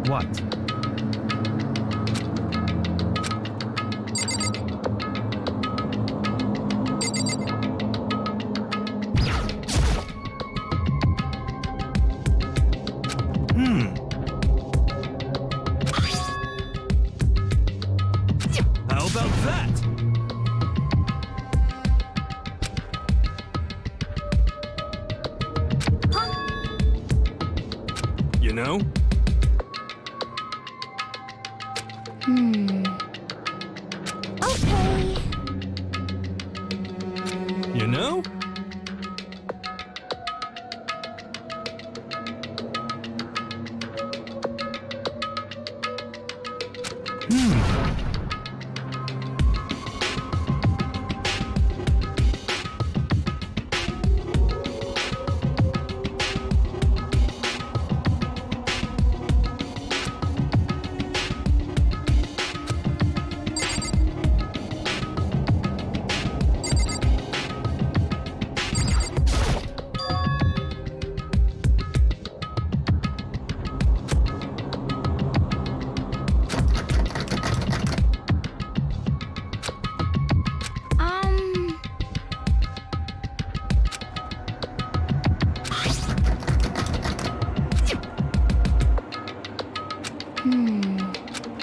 What? How about that? You know? Okay. You know?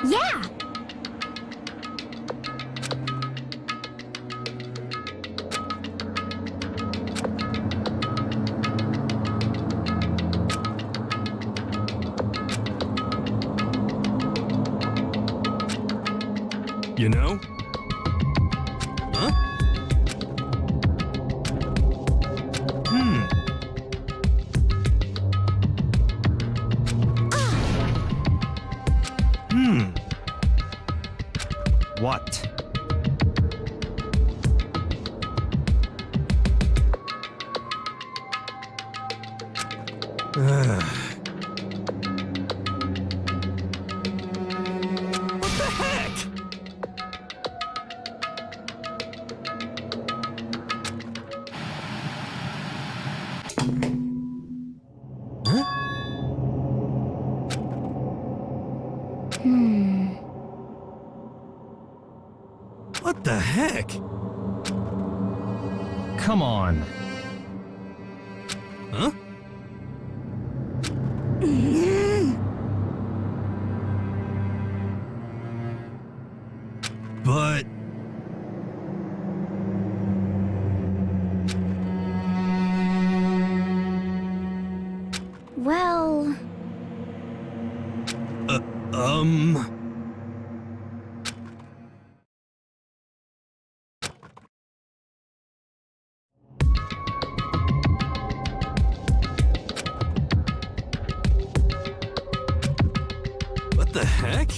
Yeah. You know? Huh? What? What the heck? Huh? What the heck? Come on. Huh? But... Well... What the heck?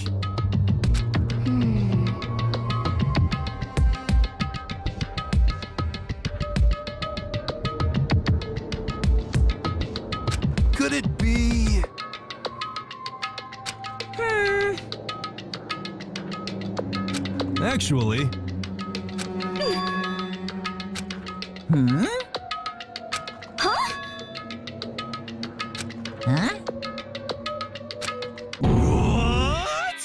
Could it be... Actually... Huh? Huh? What?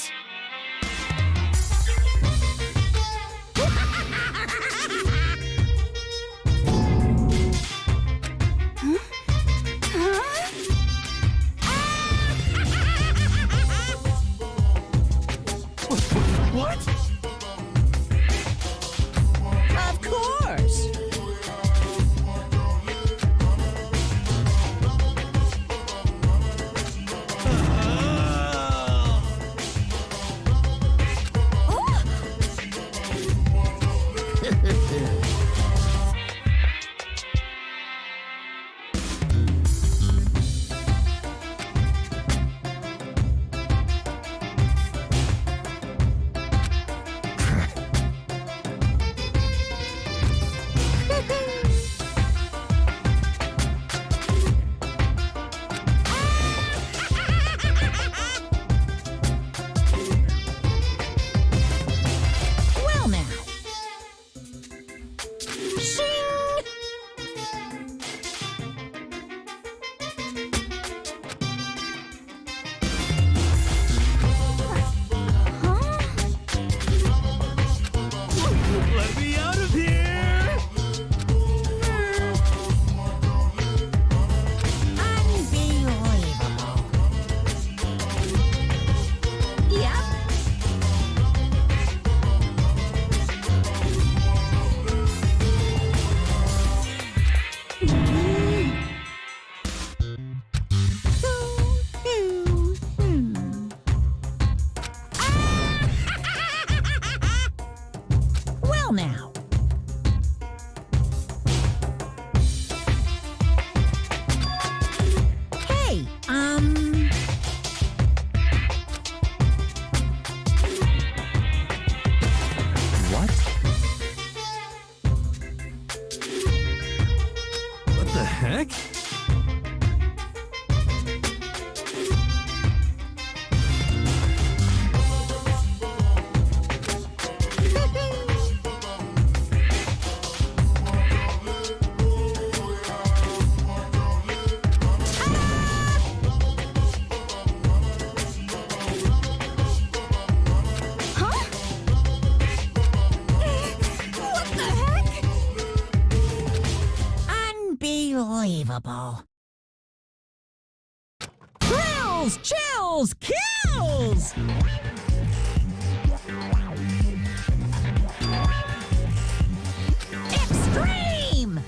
unbelievable. Thrills, chills, kills! Extreme!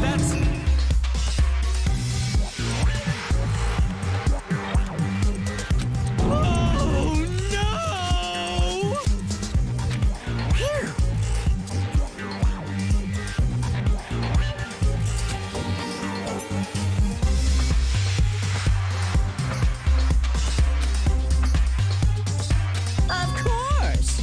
That's... Oh, no! Phew. Of course.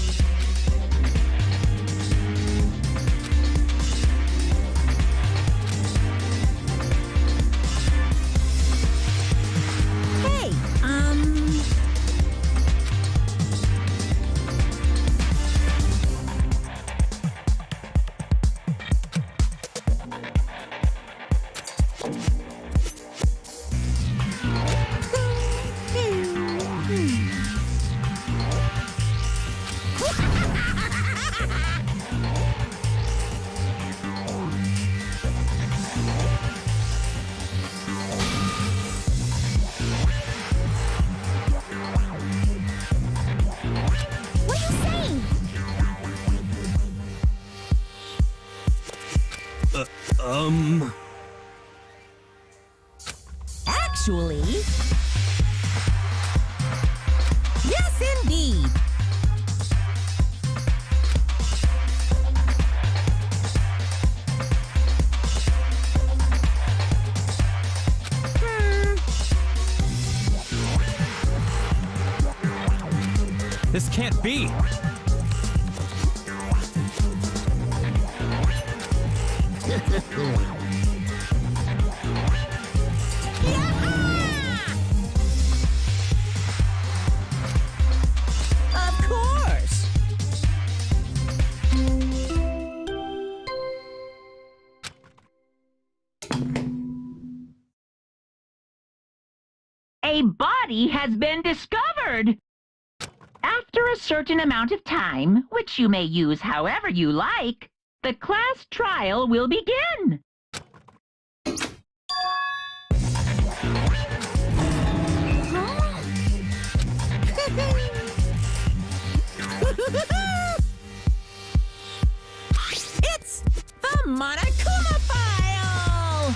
Hey, what are you saying? Actually, yes, indeed. This can't be. Of course. A body has been discovered! After a certain amount of time, which you may use however you like, the class trial will begin. It's the Monokuma file!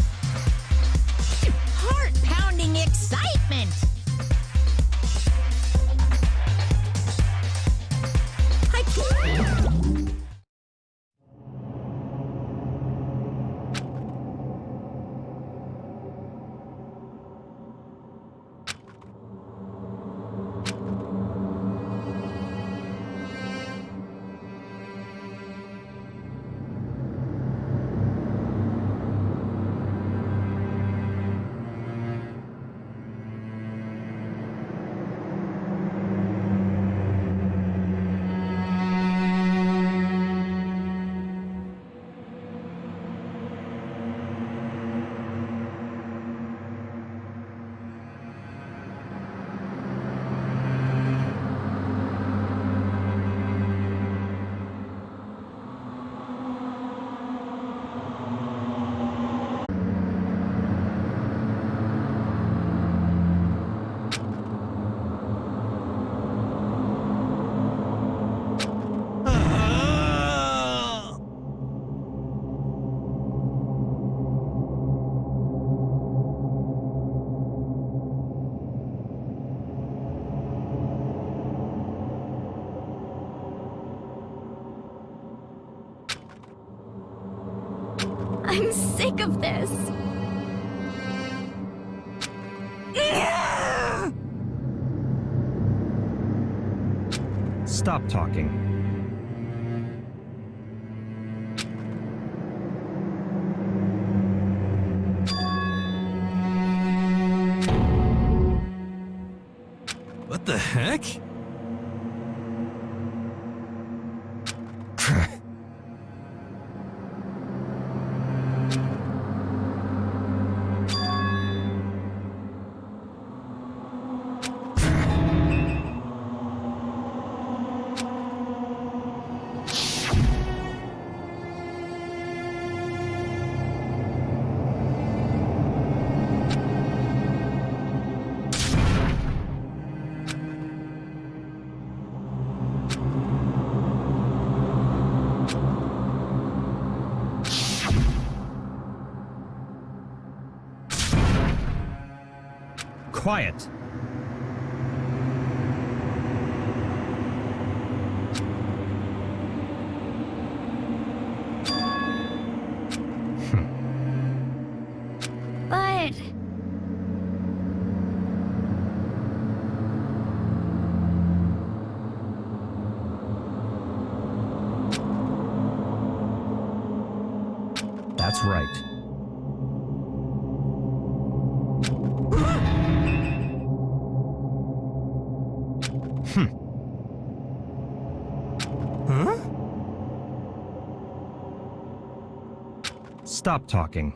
Heart-pounding excitement! I can't... I'm sick of this. Stop talking. What the heck? quiet. But That's right. Huh? Stop talking.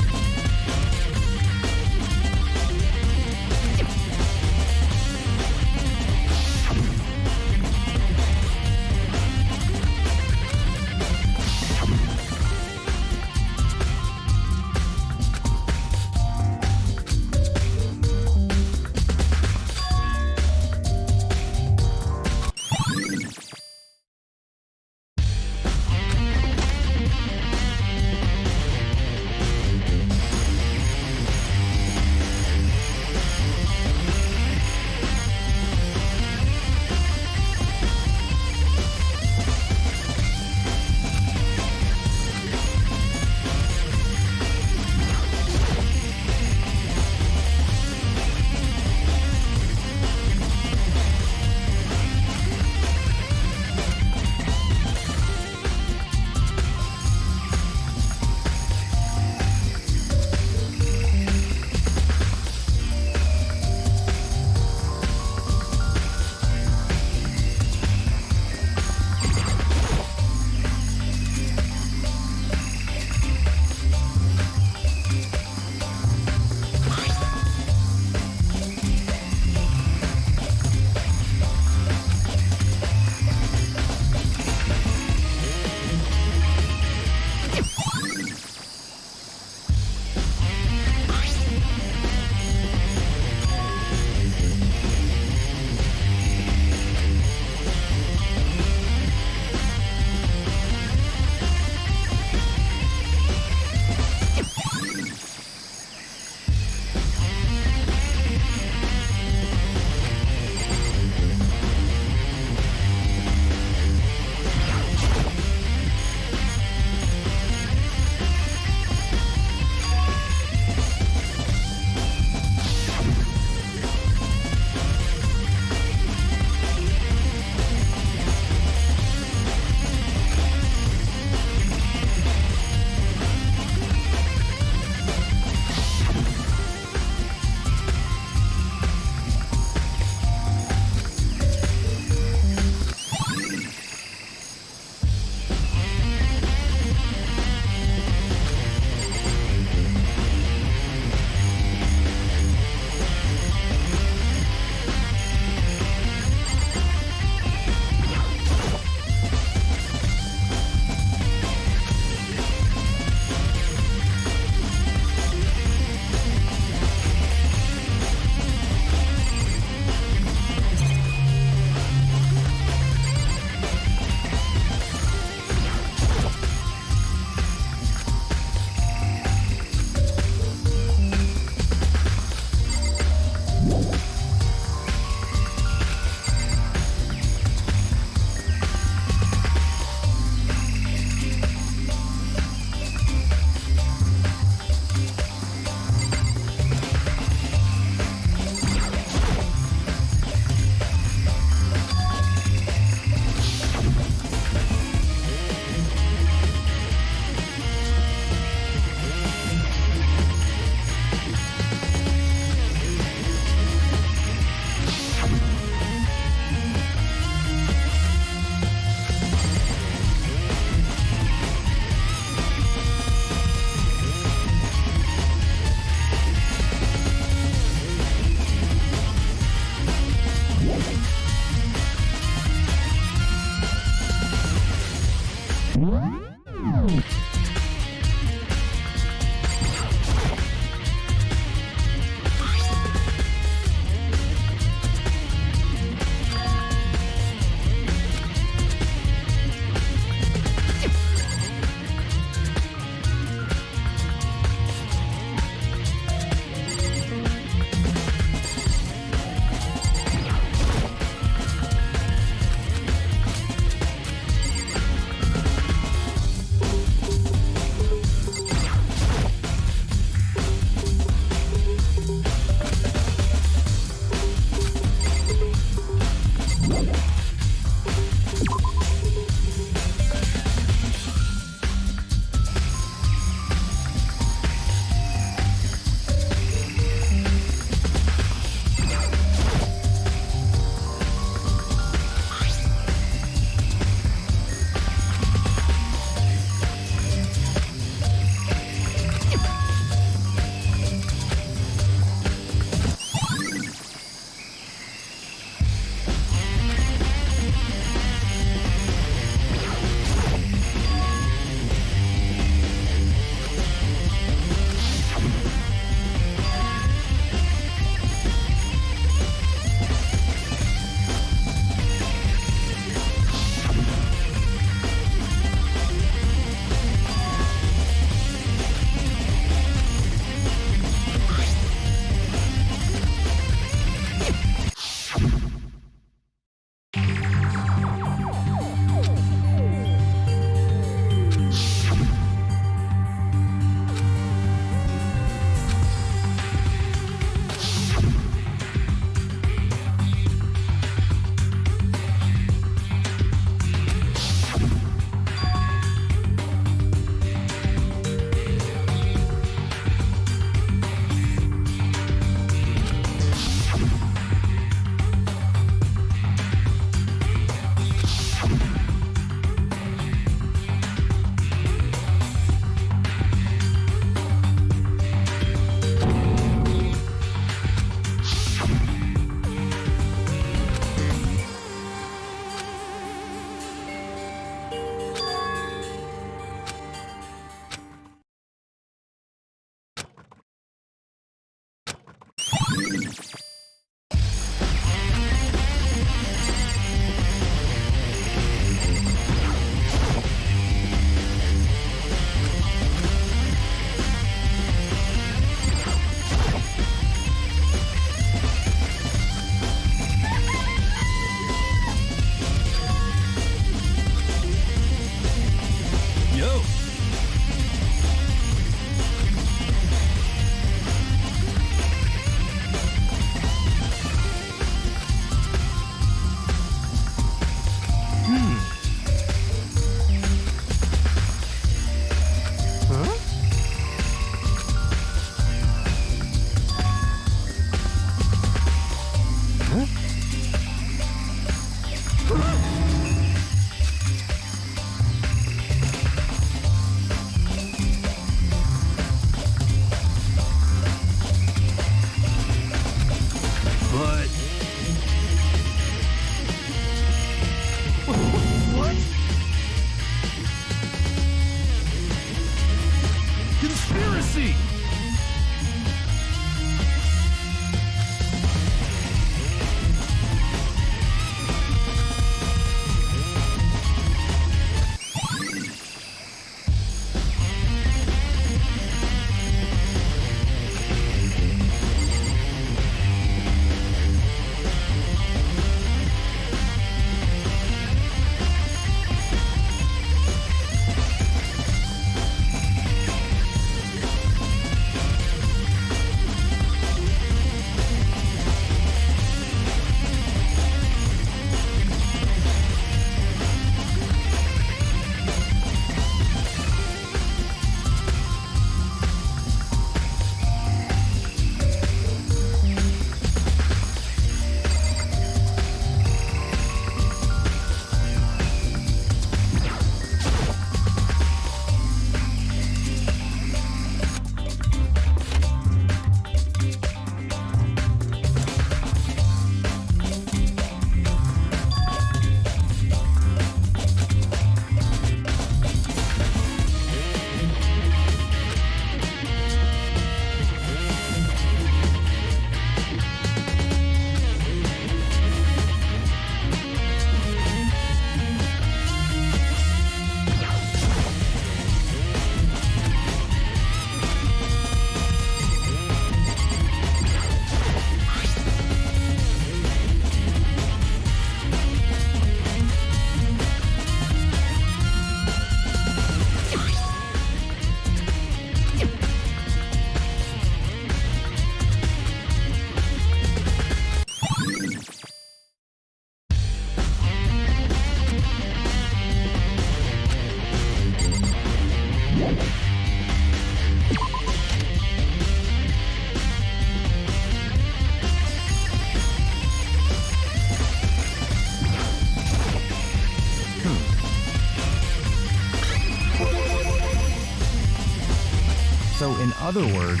In other words,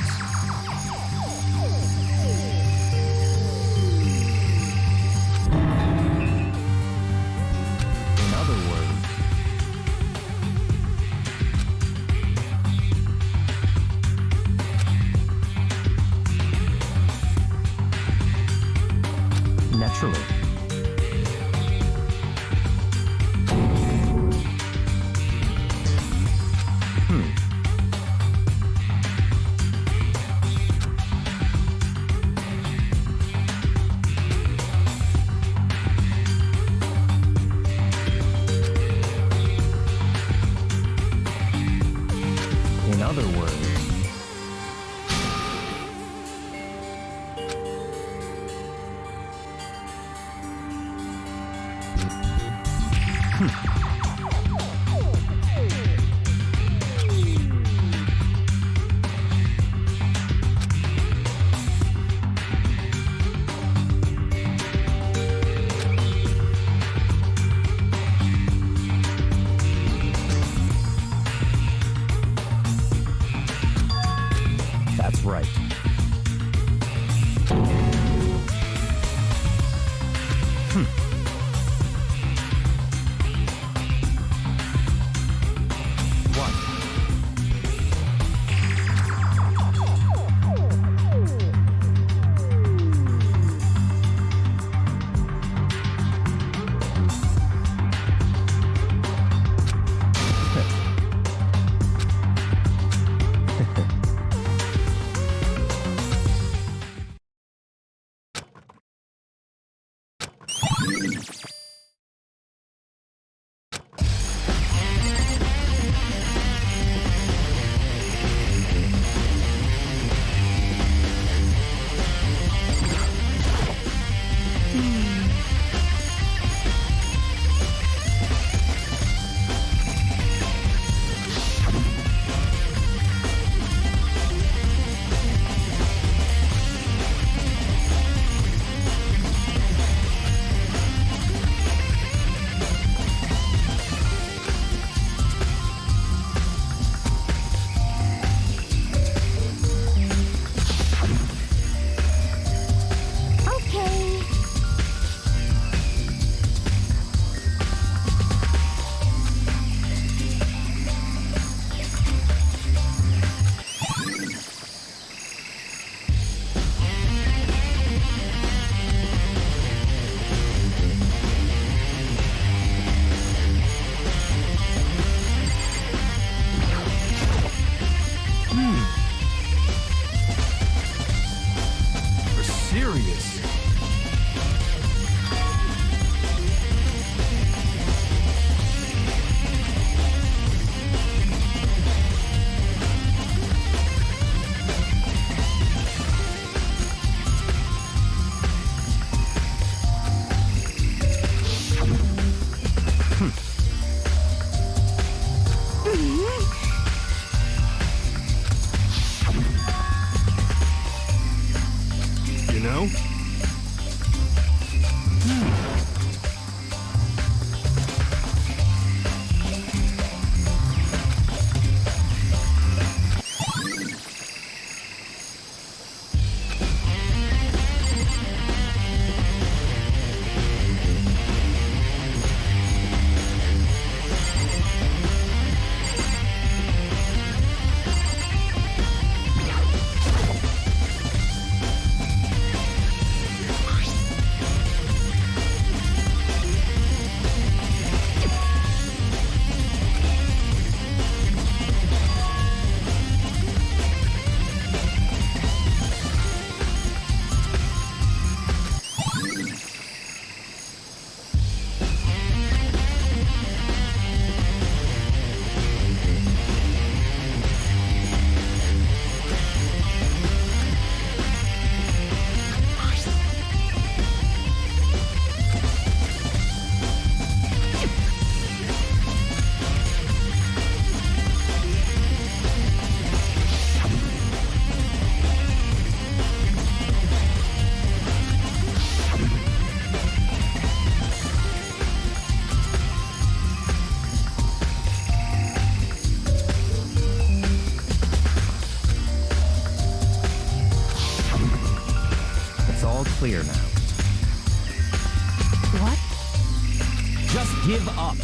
in other words, naturally. In other words, that's right. What? Okay. You're serious. You know? It's all clear now. What? Just give up.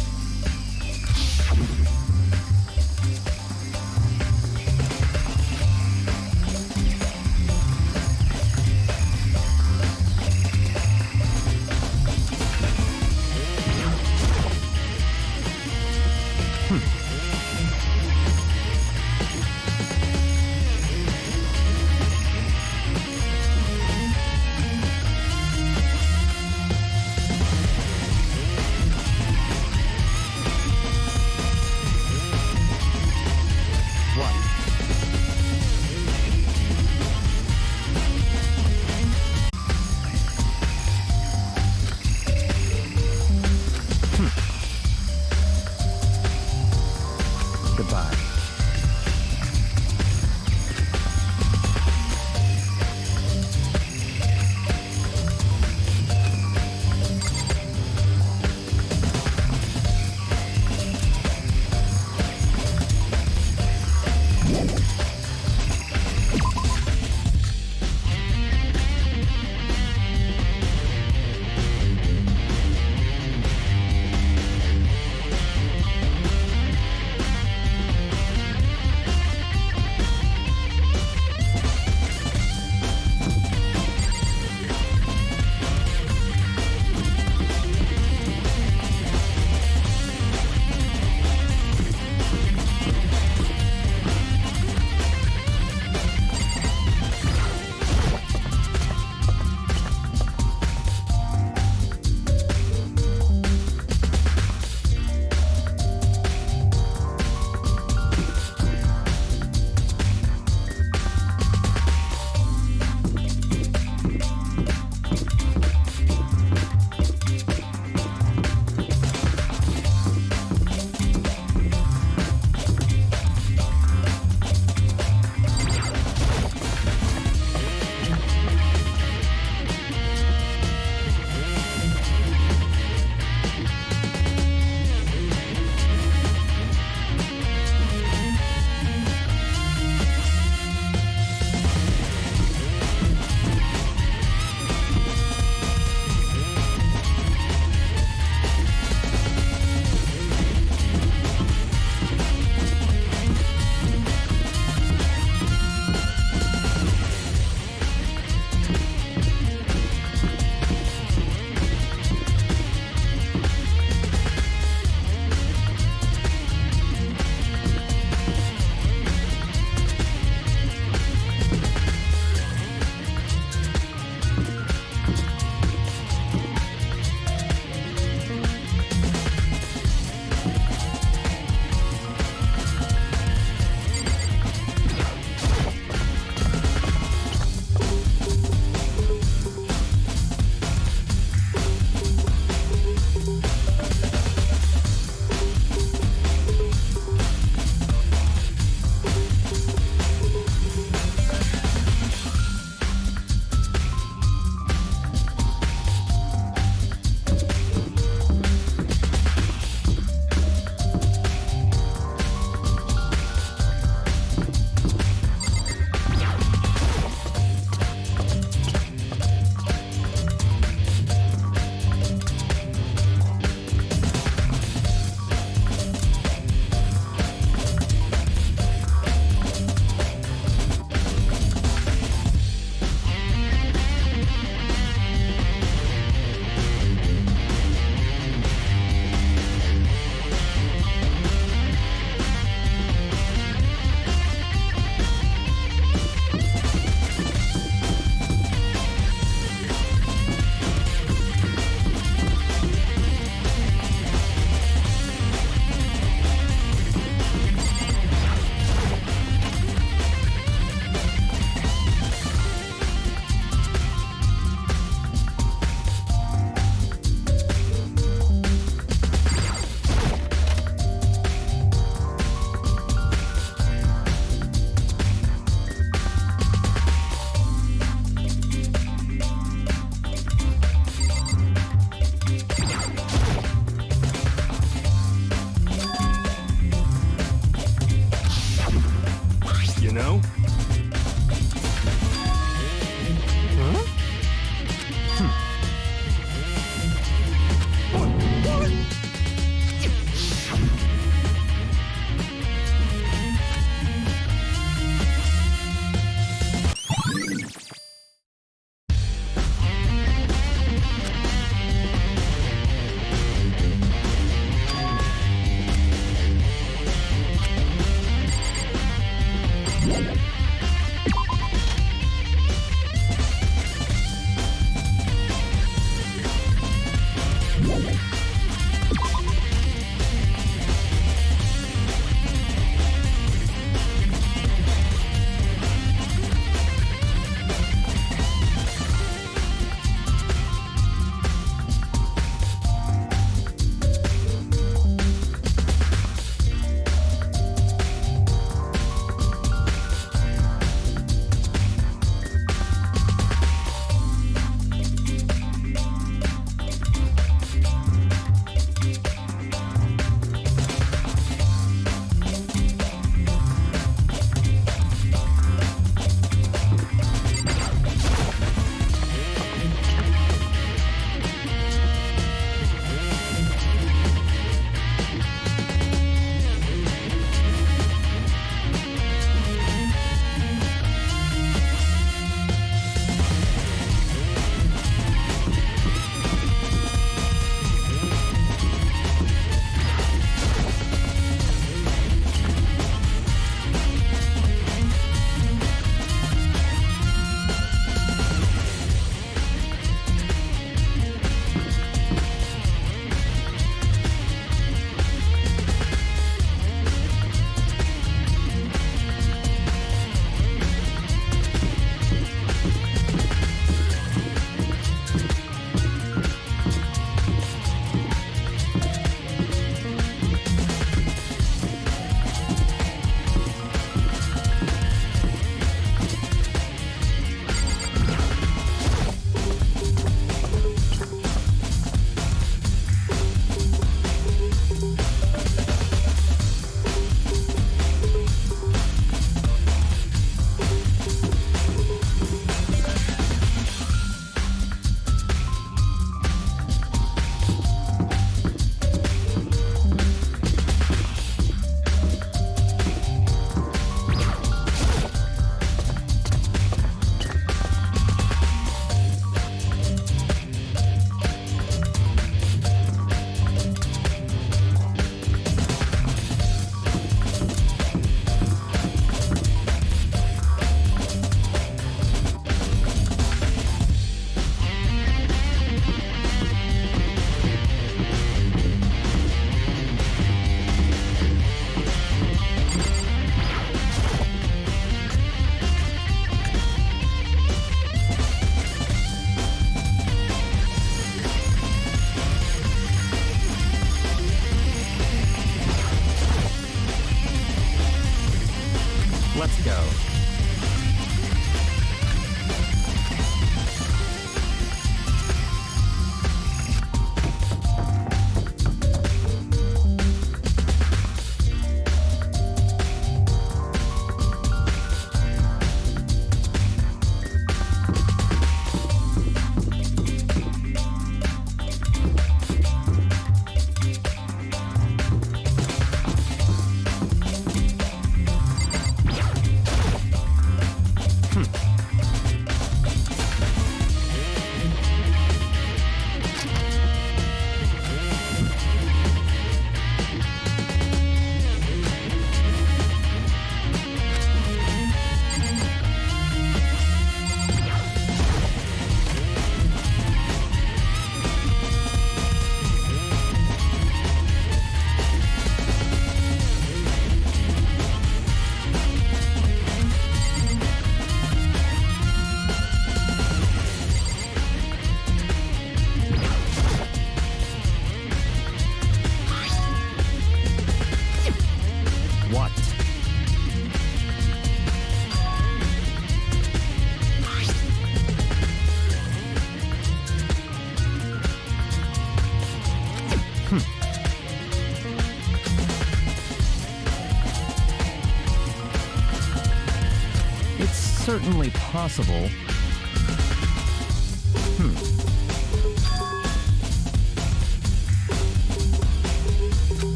certainly possible.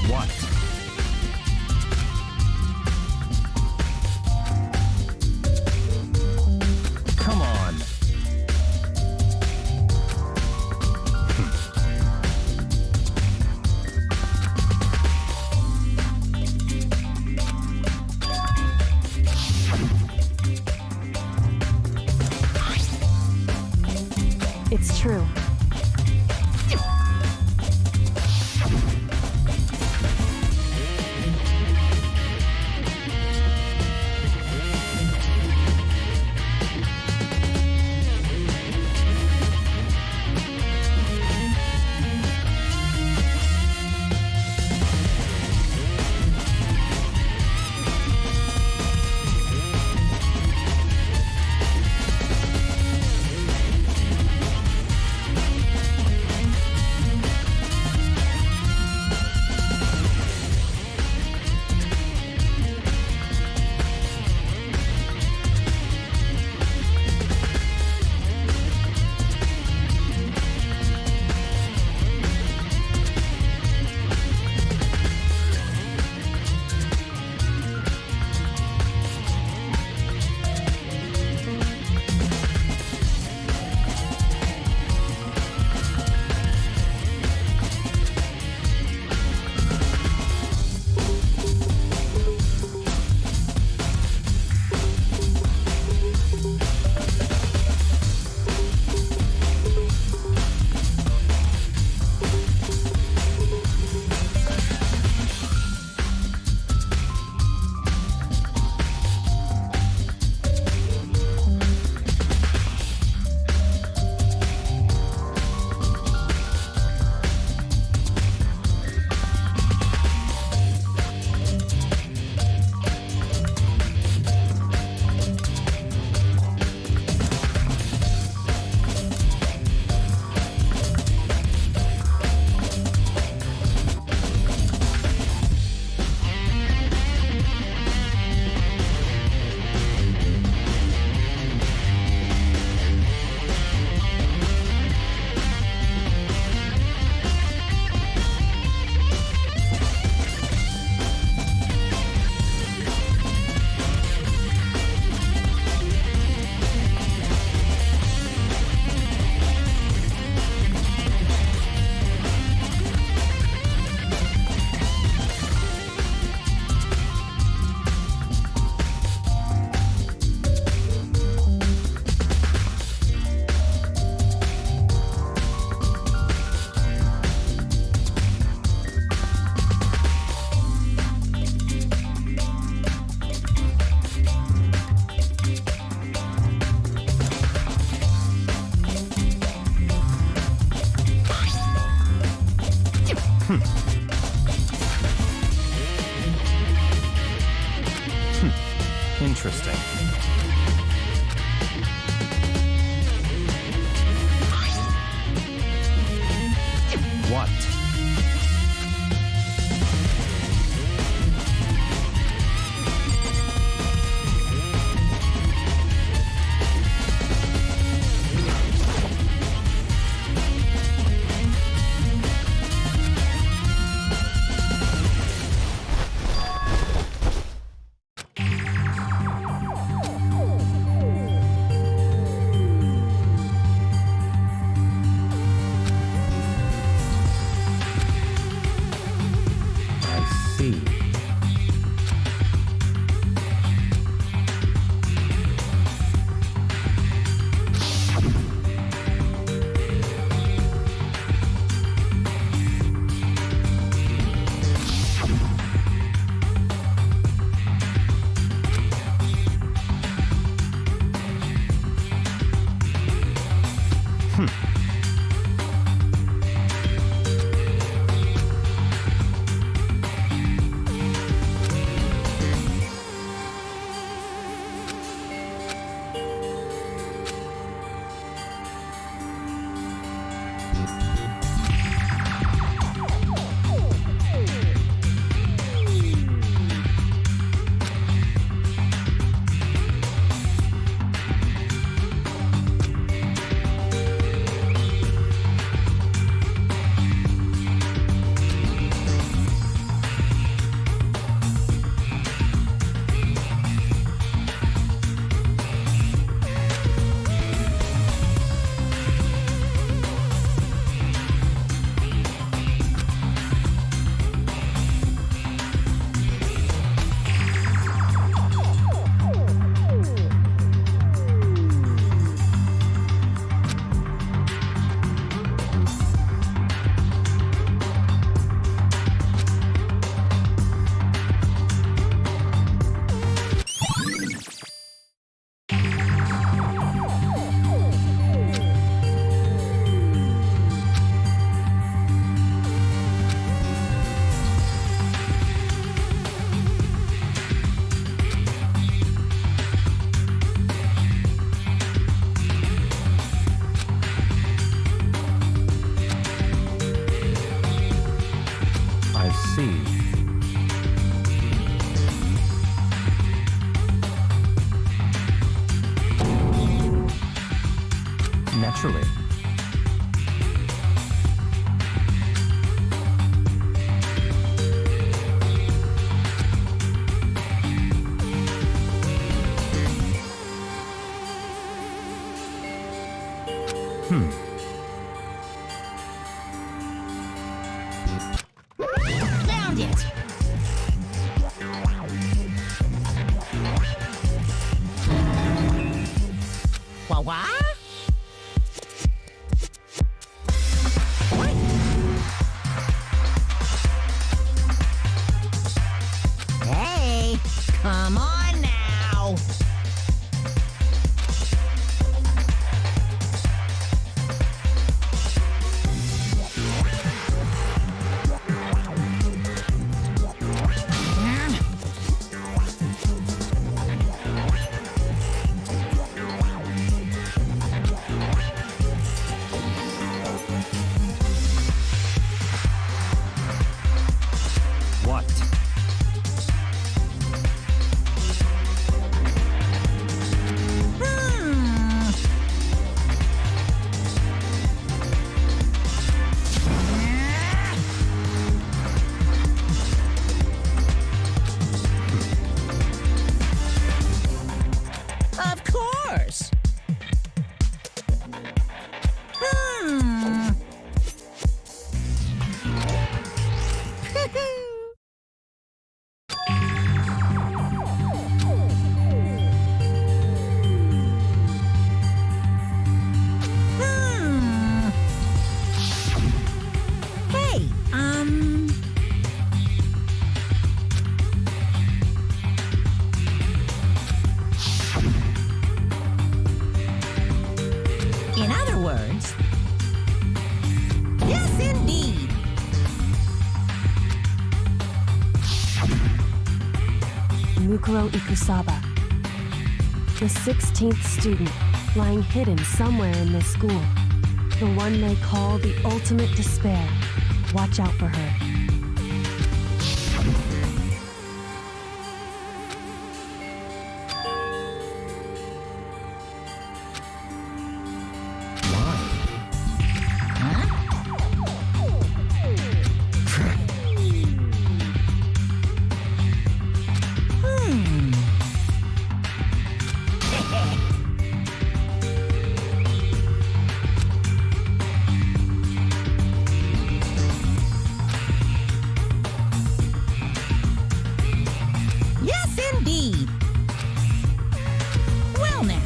What? Come on. It's true. Interesting. What? Naturally. Found it. What? Hey, come on now. What? Hmm. Of course. Hmm. Hmm. Hey, in other words, yes, indeed. Mukuro Ikusaba. The 16th student, lying hidden somewhere in this school. The one they call the ultimate despair. Watch out for her. Hmm. Yes, indeed. Well, now.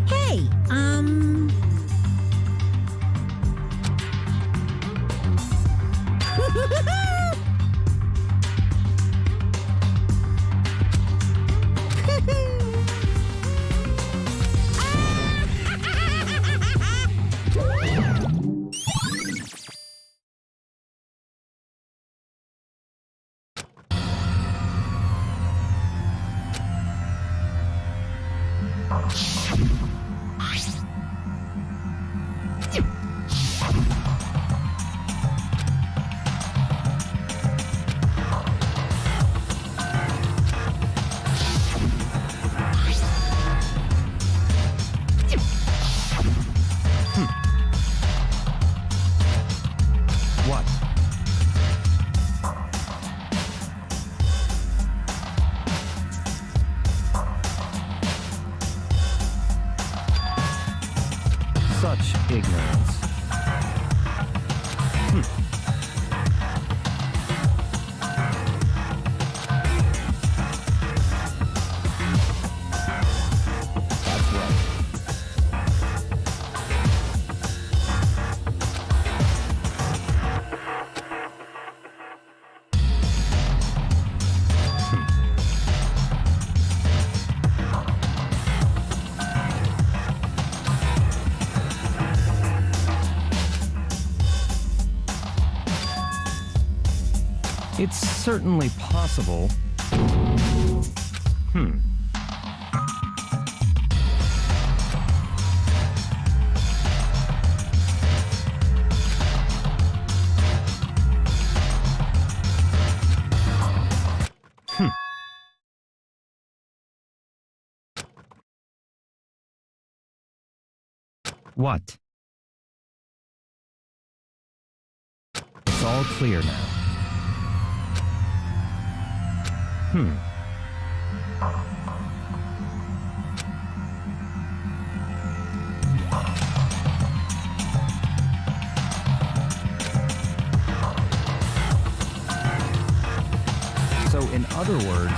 Hey, What? Such ignorance. That's right. It's certainly possible. What? It's all clear now. So, in other words,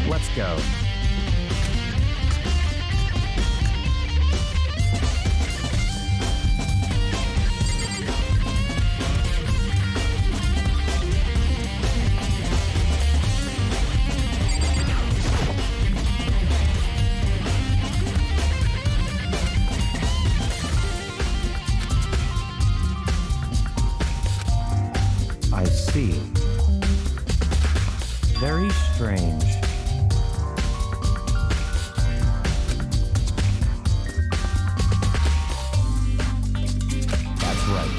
let's go. I see. Very strange. That's right.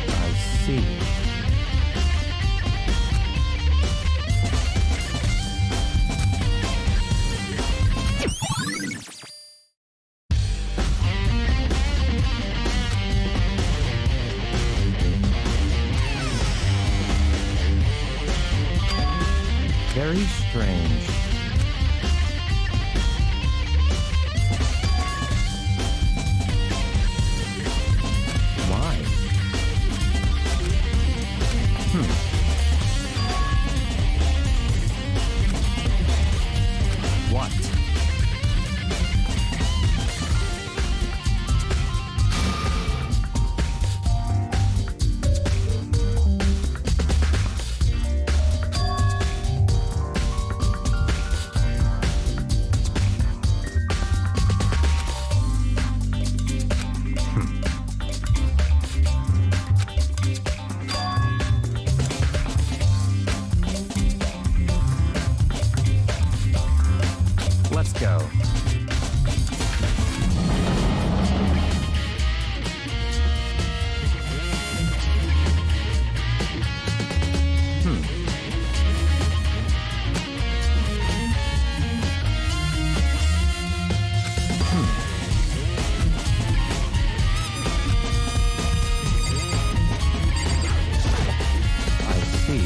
I see. Very strange. Why? What? Let's go. I see.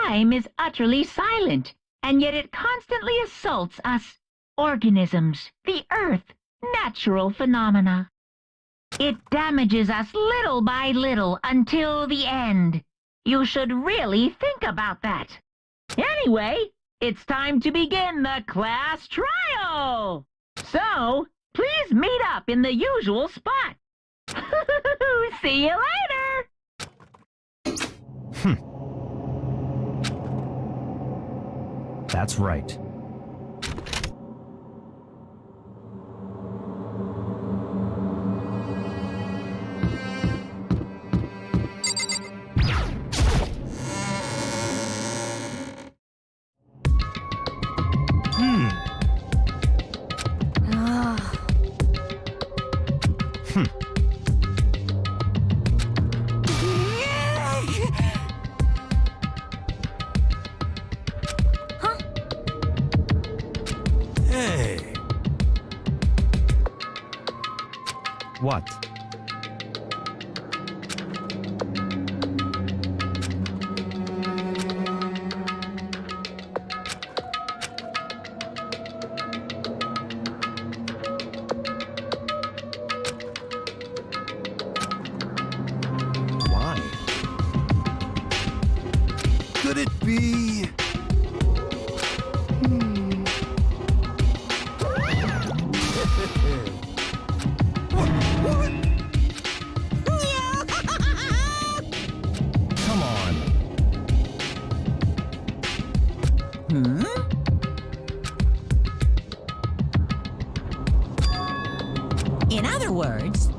time is utterly silent, and yet it constantly assaults us, organisms, the earth, natural phenomena. It damages us little by little until the end. You should really think about that. Anyway, it's time to begin the class trial. So, please meet up in the usual spot. See you later. That's right. Hey. What? Why? Could it be? Come on. In other words,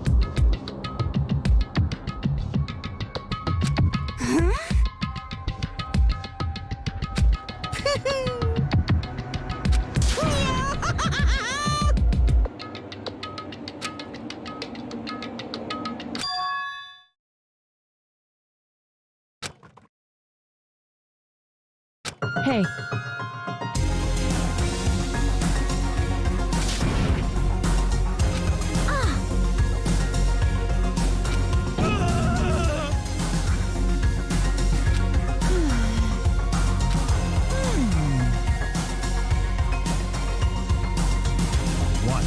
Hey, What?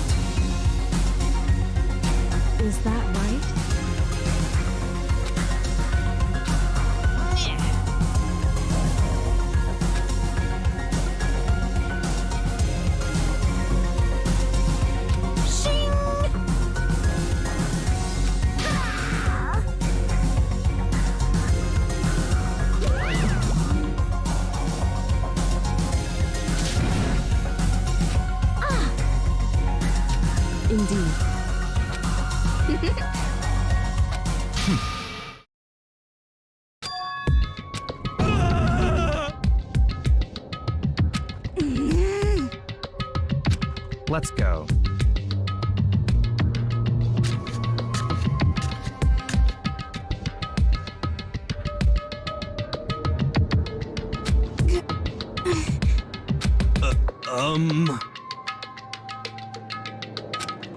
is that right? Indeed. Let's go.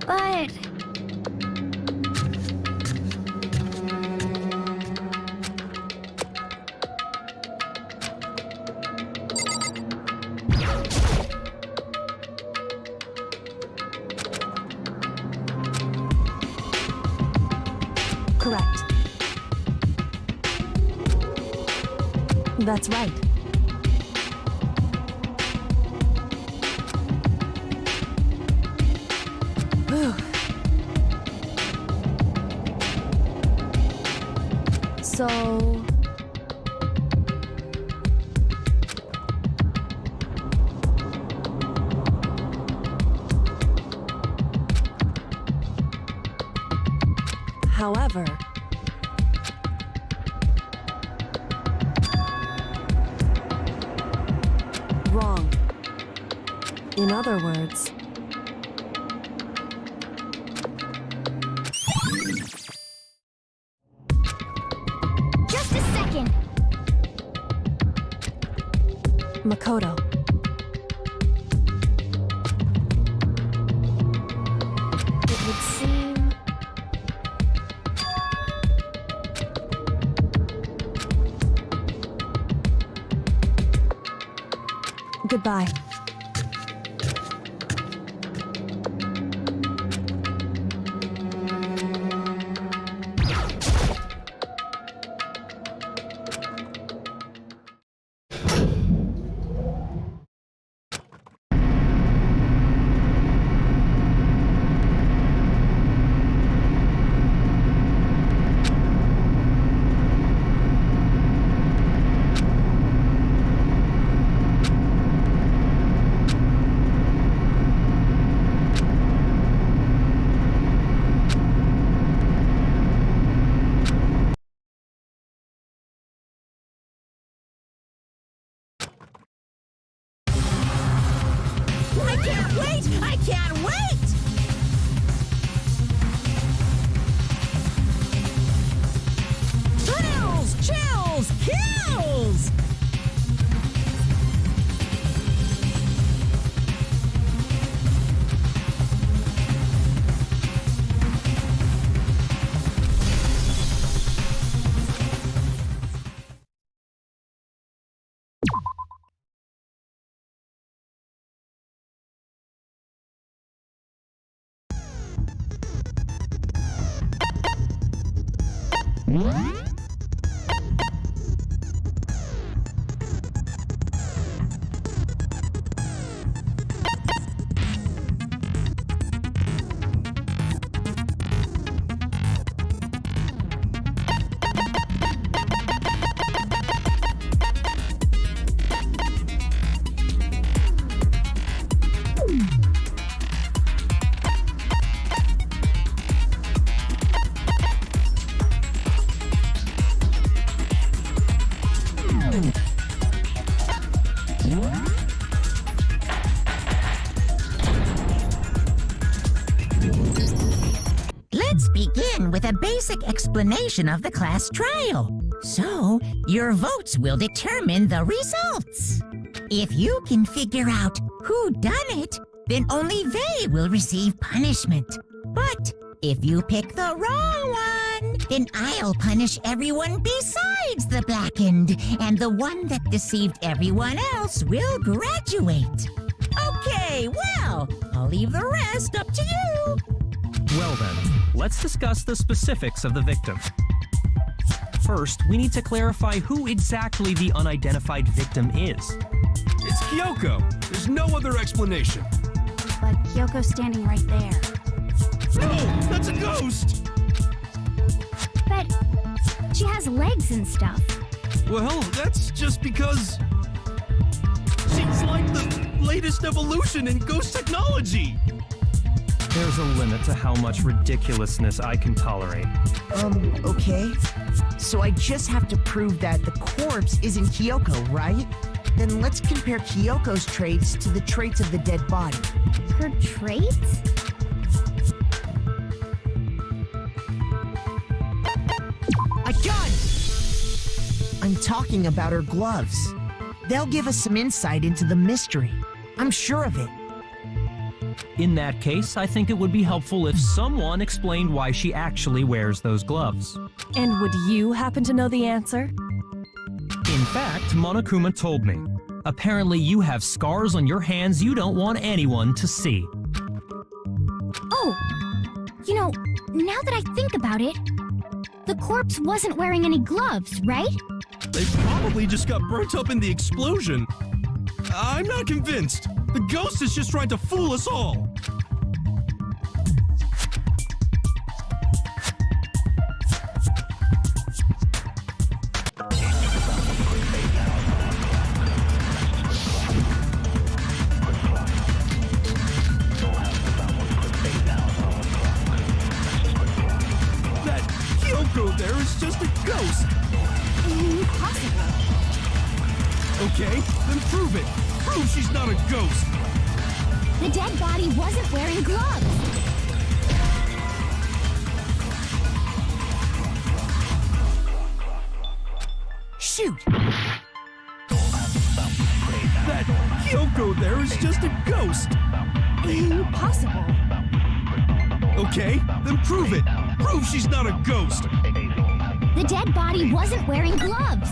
But... Correct. That's right. Whew. So... However... Wrong. In other words... Just a second! Makoto. It would seem... Goodbye. I can't wait! I can't wait! Thrills, chills, kills! Let's begin with a basic explanation of the class trial. So, your votes will determine the results. If you can figure out who done it, then only they will receive punishment. But if you pick the wrong one, then I'll punish everyone besides the blackened, and the one that deceived everyone else will graduate. Okay, well, I'll leave the rest up to you. Well then, let's discuss the specifics of the victim. First, we need to clarify who exactly the unidentified victim is. It's Kyoko. There's no other explanation. But Kyoko's standing right there. No, that's a ghost! But she has legs and stuff. Well, that's just because she's like the latest evolution in ghost technology. There's a limit to how much ridiculousness I can tolerate. Okay. So I just have to prove that the corpse isn't Kyoko, right? Then let's compare Kyoko's traits to the traits of the dead body. Her traits? A gun! I'm talking about her gloves. They'll give us some insight into the mystery. I'm sure of it. In that case, I think it would be helpful if someone explained why she actually wears those gloves. And would you happen to know the answer? In fact, Monokuma told me. Apparently you have scars on your hands you don't want anyone to see. Oh, you know, now that I think about it, the corpse wasn't wearing any gloves, right? They probably just got burnt up in the explosion. I'm not convinced. The ghost is just trying to fool us all. That Kyoko there is just a ghost. Impossible. Okay, then prove it. Prove she's not a ghost. The dead body wasn't wearing gloves. Shoot! That Kyoko there is just a ghost. Impossible. Okay, then prove it. Prove she's not a ghost. The dead body wasn't wearing gloves.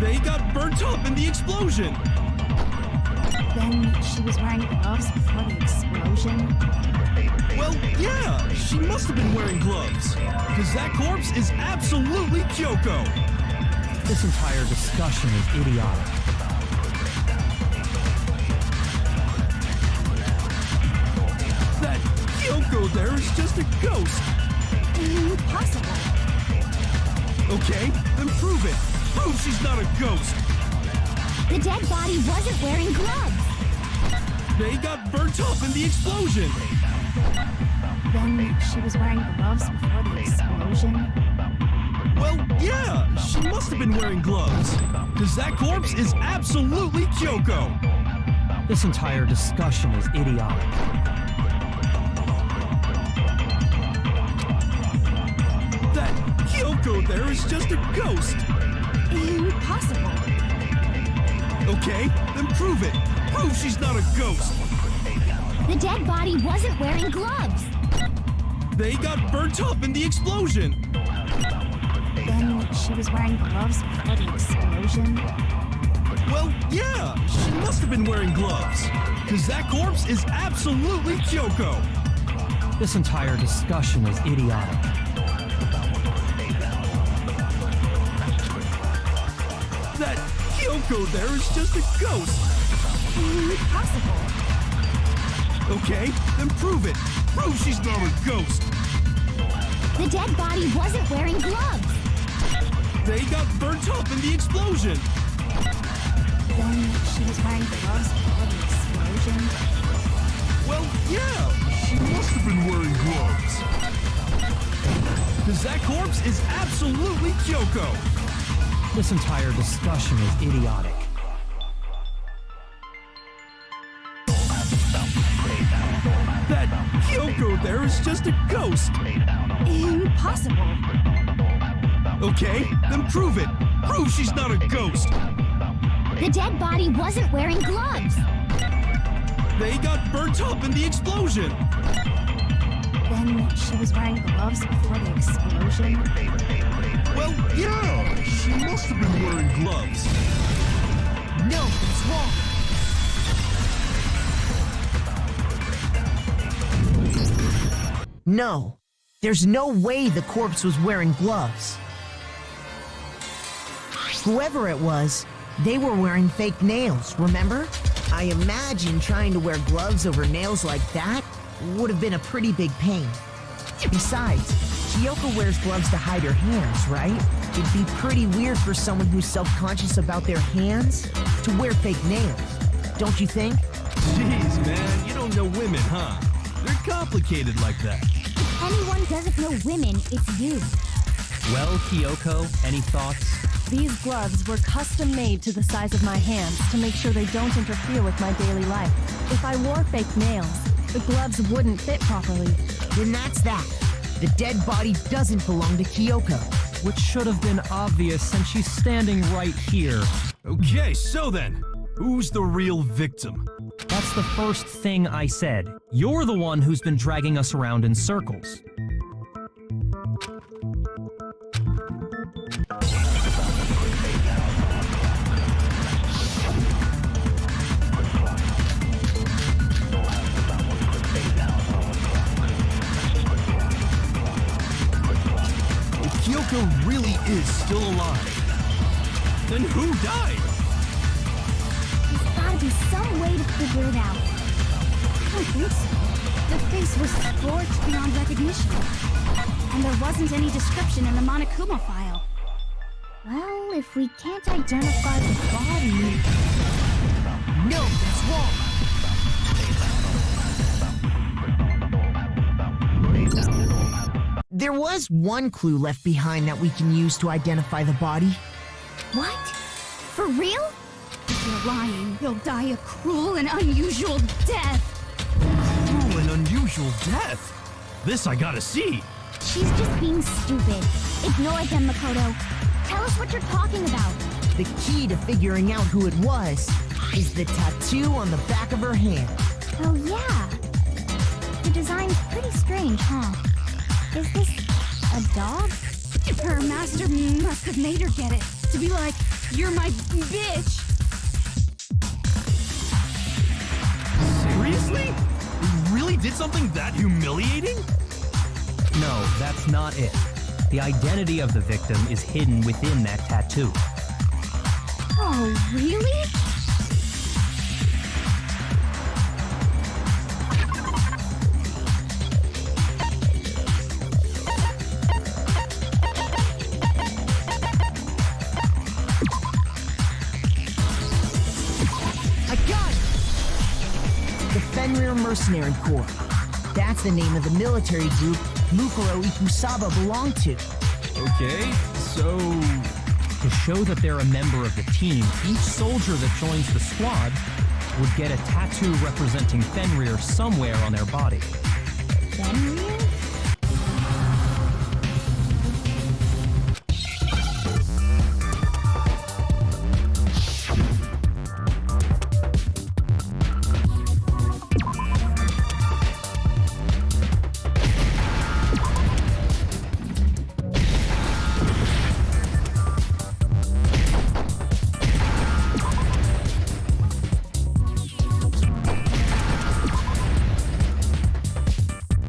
They got burnt up in the explosion. Then she was wearing gloves before the explosion. Well, yeah, she must have been wearing gloves. Because that corpse is absolutely Kyoko. This entire discussion is idiotic. That Kyoko there is just a ghost. Impossible. Okay, then prove it. Prove she's not a ghost. The dead body wasn't wearing gloves. They got burnt up in the explosion. Then she was wearing gloves before the explosion. Well, yeah, she must have been wearing gloves. Because that corpse is absolutely Kyoko. This entire discussion is idiotic. That Kyoko there is just a ghost. Impossible. Okay, then prove it. Prove she's not a ghost. The dead body wasn't wearing gloves. They got burnt up in the explosion. Then she was wearing gloves before the explosion. Well, yeah, she must have been wearing gloves. Because that corpse is absolutely Kyoko. This entire discussion is idiotic. That Kyoko there is just a ghost. Impossible. Okay, then prove it. Prove she's not a ghost. The dead body wasn't wearing gloves. They got burnt up in the explosion. Then she was wearing gloves before the explosion. Well, yeah, she must have been wearing gloves. Because that corpse is absolutely Kyoko. This entire discussion is idiotic. That Kyoko there is just a ghost. Impossible. Okay, then prove it. Prove she's not a ghost. The dead body wasn't wearing gloves. They got burnt up in the explosion. Then she was wearing gloves before the explosion. Well, yeah, she must have been wearing gloves. No, it's wrong. No, there's no way the corpse was wearing gloves. Whoever it was, they were wearing fake nails, remember? I imagine trying to wear gloves over nails like that would have been a pretty big pain. Besides, Kyoko wears gloves to hide her hands, right? It'd be pretty weird for someone who's self-conscious about their hands to wear fake nails, don't you think? Jeez, man, you don't know women, huh? They're complicated like that. If anyone doesn't know women, it's you. Well, Kyoko, any thoughts? These gloves were custom made to the size of my hands to make sure they don't interfere with my daily life. If I wore fake nails, the gloves wouldn't fit properly. Then that's that. The dead body doesn't belong to Kyoko. Which should have been obvious since she's standing right here. Okay, so then, who's the real victim? That's the first thing I said. You're the one who's been dragging us around in circles. If Kyoko really is still alive, then who died? There's gotta be some way to figure it out. I don't think so. The face was scorched beyond recognition. And there wasn't any description in the Monokuma file. Well, if we can't identify the body... No, that's wrong. There was one clue left behind that we can use to identify the body. What? For real? If you're lying, you'll die a cruel and unusual death. Cruel and unusual death. This I gotta see. She's just being stupid. Ignore them, Makoto. Tell us what you're talking about. The key to figuring out who it was is the tattoo on the back of her hand. Oh, yeah. The design's pretty strange, huh? Is this a dog? Her master must have made her get it. To be like, you're my bitch. did something that humiliating? No, that's not it. The identity of the victim is hidden within that tattoo. Oh, really? I got it! The Fenrir Mercenary Corps. That's the name of the military group Mukuro Ikusaba belonged to. Okay, so... To show that they're a member of the team, each soldier that joins the squad would get a tattoo representing Fenrir somewhere on their body. Fenrir?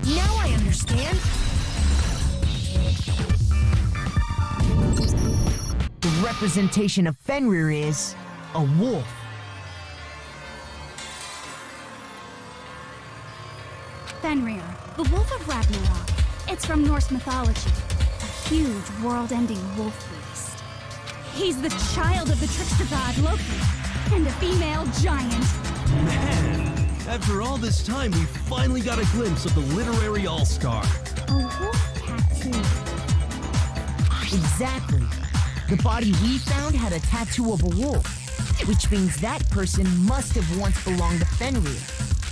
Now I understand. The representation of Fenrir is a wolf. Fenrir, the Wolf of Ragnarok. It's from Norse mythology. A huge, world-ending wolf beast. He's the child of the trickster god Loki, and a female giant. Man, after all this time, we finally got a glimpse of the literary all-star. A wolf tattoo. Exactly. The body we found had a tattoo of a wolf, which means that person must have once belonged to Fenrir.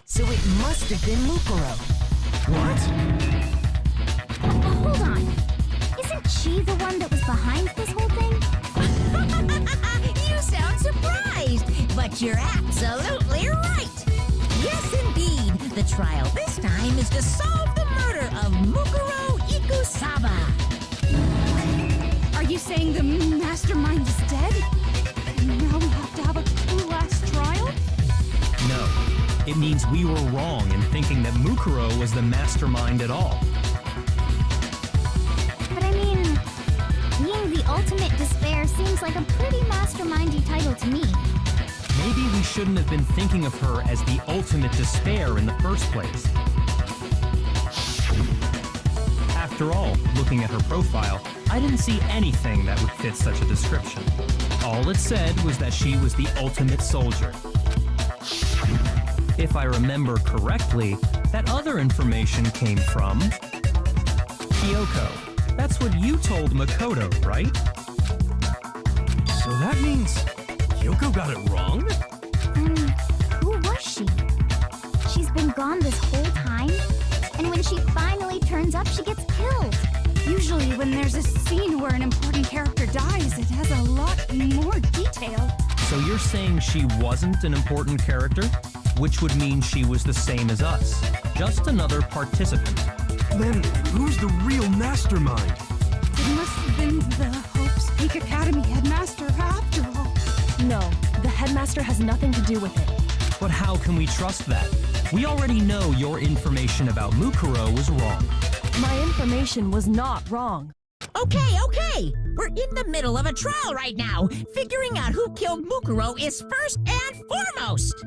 So it must have been Mukuro. What? Hold on. Isn't she the one that was behind this whole thing? You sound surprised, but you're absolutely right. Yes, indeed. The trial this time is to solve the murder of Mukuro Ikusaba. Are you saying the mastermind is dead? And now we have to have a last trial? No, it means we were wrong in thinking that Mukuro was the mastermind at all. But I mean, being the ultimate despair seems like a pretty mastermindy title to me. Maybe we shouldn't have been thinking of her as the ultimate despair in the first place. After all, looking at her profile, I didn't see anything that would fit such a description. All it said was that she was the ultimate soldier. If I remember correctly, that other information came from Kyoko. That's what you told Makoto, right? So that means Kyoko got it wrong? Who was she? She's been gone this whole time, and when she finally turns up, she gets killed. Usually when there's a scene where an important character dies, it has a lot more detail. So you're saying she wasn't an important character? Which would mean she was the same as us. Just another participant. Then who's the real mastermind? It must have been the Hope's Peak Academy headmaster after all. No, the headmaster has nothing to do with it. But how can we trust that? We already know your information about Mukuro was wrong. My information was not wrong. Okay. We're in the middle of a trial right now. Figuring out who killed Mukuro is first and foremost.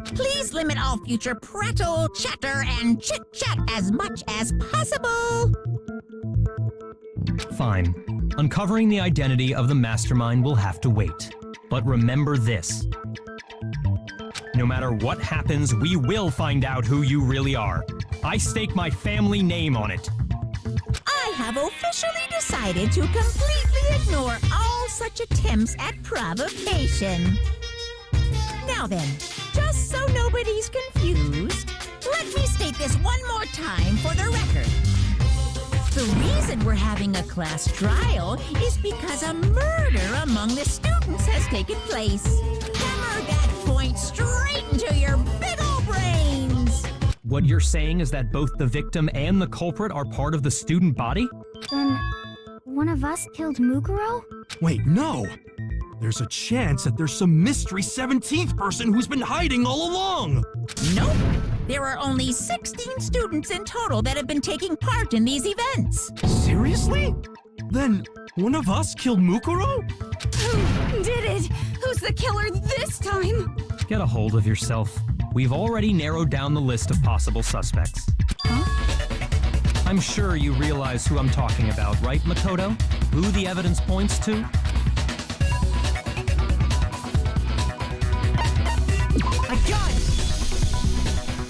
Please limit all future prattle, chatter, and chit-chat as much as possible. Fine. Uncovering the identity of the mastermind will have to wait. But remember this. No matter what happens, we will find out who you really are. I stake my family name on it. I have officially decided to completely ignore all such attempts at provocation. Now then, just so nobody's confused, let me state this one more time for the record. The reason we're having a class trial is because a murder among the students has taken place. Hammer that point straight into your big ol' brains! What you're saying is that both the victim and the culprit are part of the student body? Then, one of us killed Mukuro? Wait, no! There's a chance that there's some mystery 17th person who's been hiding all along! Nope. There are only 16 students in total that have been taking part in these events. Seriously? Then one of us killed Mukuro? Who did it? Who's the killer this time? Get a hold of yourself. We've already narrowed down the list of possible suspects. I'm sure you realize who I'm talking about, right, Makoto? Who the evidence points to? I got it!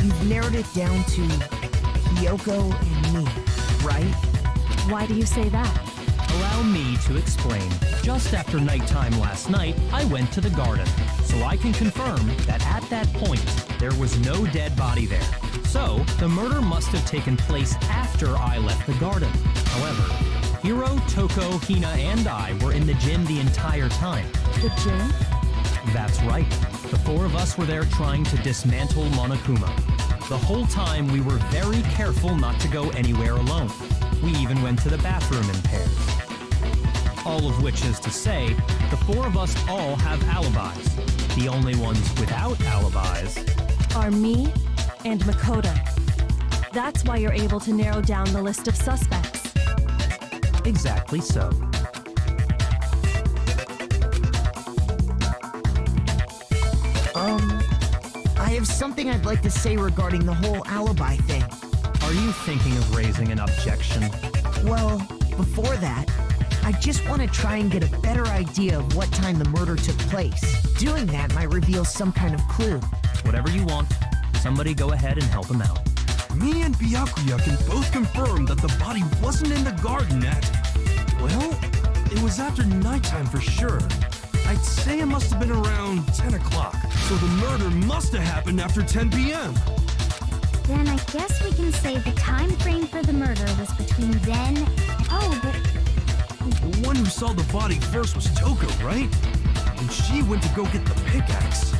You've narrowed it down to Kyoko and me, right? Why do you say that? Allow me to explain. Just after nighttime last night, I went to the garden, so I can confirm that at that point, there was no dead body there. So, the murder must have taken place after I left the garden. However, Hiro, Toko, Hina, and I were in the gym the entire time. The gym? That's right. The four of us were there trying to dismantle Monokuma. The whole time, we were very careful not to go anywhere alone. We even went to the bathroom in pairs. All of which is to say, the four of us all have alibis. The only ones without alibis Are me and Makoto. That's why you're able to narrow down the list of suspects. exactly so. I have something I'd like to say regarding the whole alibi thing. Are you thinking of raising an objection? Well, before that, I just want to try and get a better idea of what time the murder took place. Doing that might reveal some kind of clue. Whatever you want. Somebody go ahead and help him out. Me and Byakuya can both confirm that the body wasn't in the garden at... Well, it was after nighttime for sure. I'd say it must have been around 10 o'clock. So the murder must have happened after 10 p.m. Then I guess we can say the time frame for the murder was between then and... Oh, but The one who saw the body first was Toko, right? And she went to go get the pickaxe.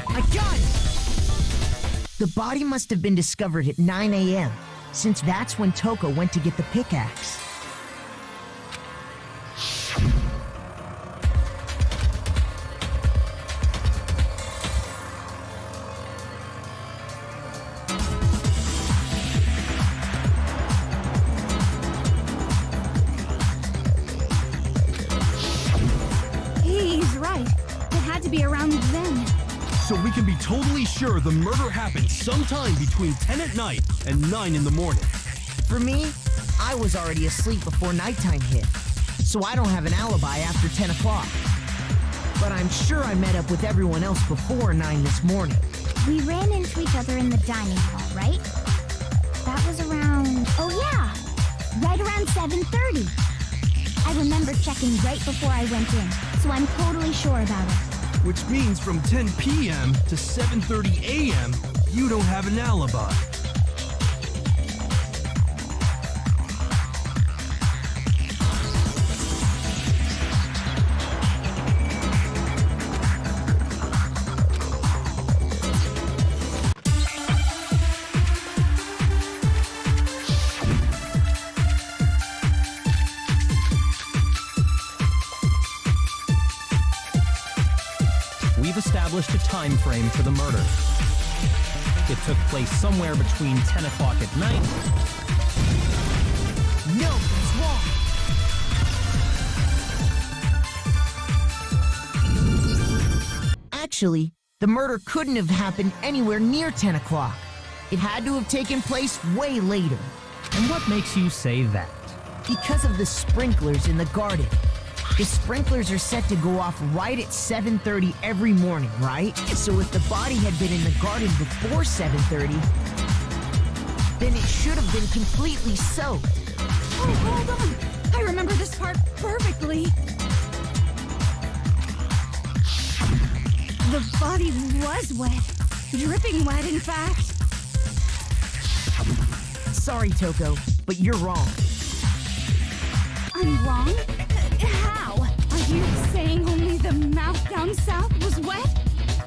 I got it! The body must have been discovered at 9 a.m., since that's when Toko went to get the pickaxe. he's right. It had to be around then. So we can be totally sure the murder happened sometime between 10 at night and 9 in the morning. For me, I was already asleep before nighttime hit, so I don't have an alibi after 10 o'clock. But I'm sure I met up with everyone else before 9 this morning. We ran into each other in the dining hall, right? That was around... Oh yeah! Right around 7:30. I remember checking right before I went in, so I'm totally sure about it. Which means from 10 p.m. to 7:30 a.m., you don't have an alibi. We've established a time frame for the murder. It took place somewhere between 10 o'clock at night. No, he's wrong! Actually, the murder couldn't have happened anywhere near 10 o'clock. It had to have taken place way later. And what makes you say that? Because of the sprinklers in the garden. The sprinklers are set to go off right at 7:30 every morning, right? So if the body had been in the garden before 7:30, then it should have been completely soaked. Oh, hold on! I remember this part perfectly. The body was wet. Dripping wet, in fact. Sorry, Toko, but you're wrong. I'm wrong? How? Are you saying only the mouth down south was wet?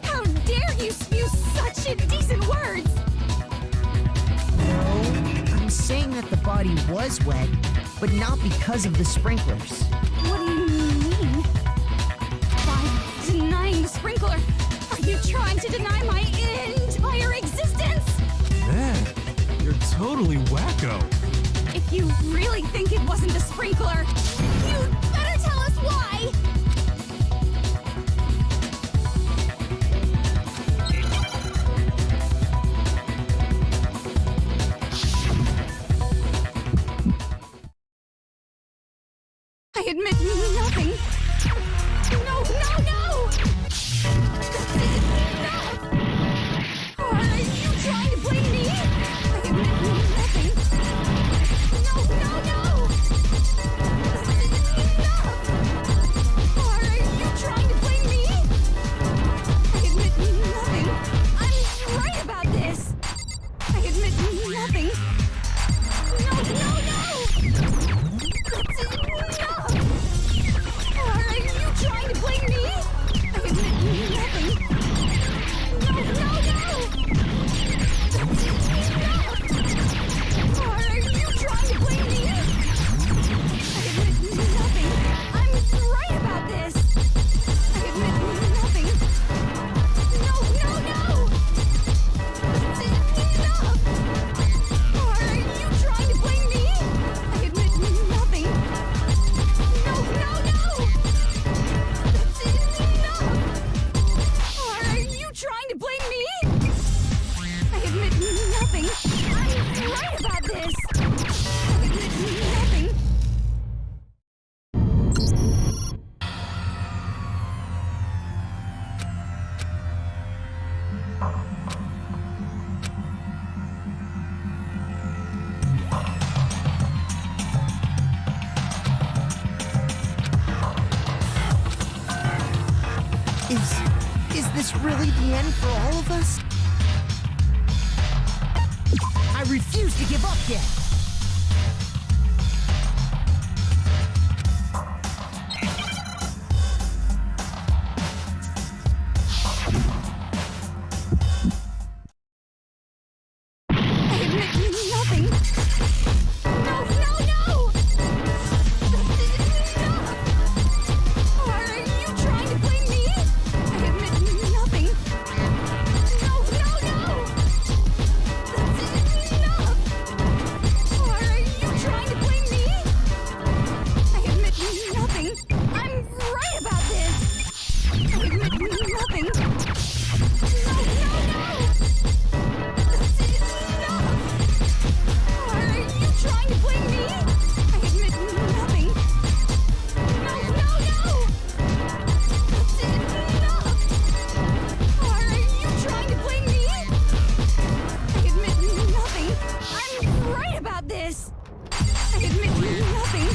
How dare you spew such indecent words! No, I'm saying that the body was wet, but not because of the sprinklers. What do you mean? By denying the sprinkler, are you totally wacko. If you really think it wasn't the sprinkler, you'd better tell us why! I admit nothing. No, no, no! That's enough! Are you trying to blame me? I admit nothing. No, no, no! That's enough! Are you trying to blame me? I admit nothing. I'm right about this. I admit nothing. No, no, no! That's enough! Are you trying to blame me? I admit nothing. No, no, no! That's enough! Are you trying to blame me? I admit nothing. I'm right about this. I admit nothing. No, no, no! That's enough! Are you trying to blame me? I admit nothing. No, no, no! That's enough! Are you trying to blame me? I admit nothing. I'm right about this. I admit nothing. Is this really the end for all of us? I refuse to give up yet. I admit nothing. No, no, no! That's enough! Are you trying to blame me? I admit nothing. No, no, no! That's enough! Are you trying to blame me? I admit nothing. I'm right about this. I admit nothing. No, no, no! That's enough! Are you trying to blame me? I admit nothing. No, no, no! That's enough! Are you trying to blame me? I admit nothing. I'm right about this. I admit nothing.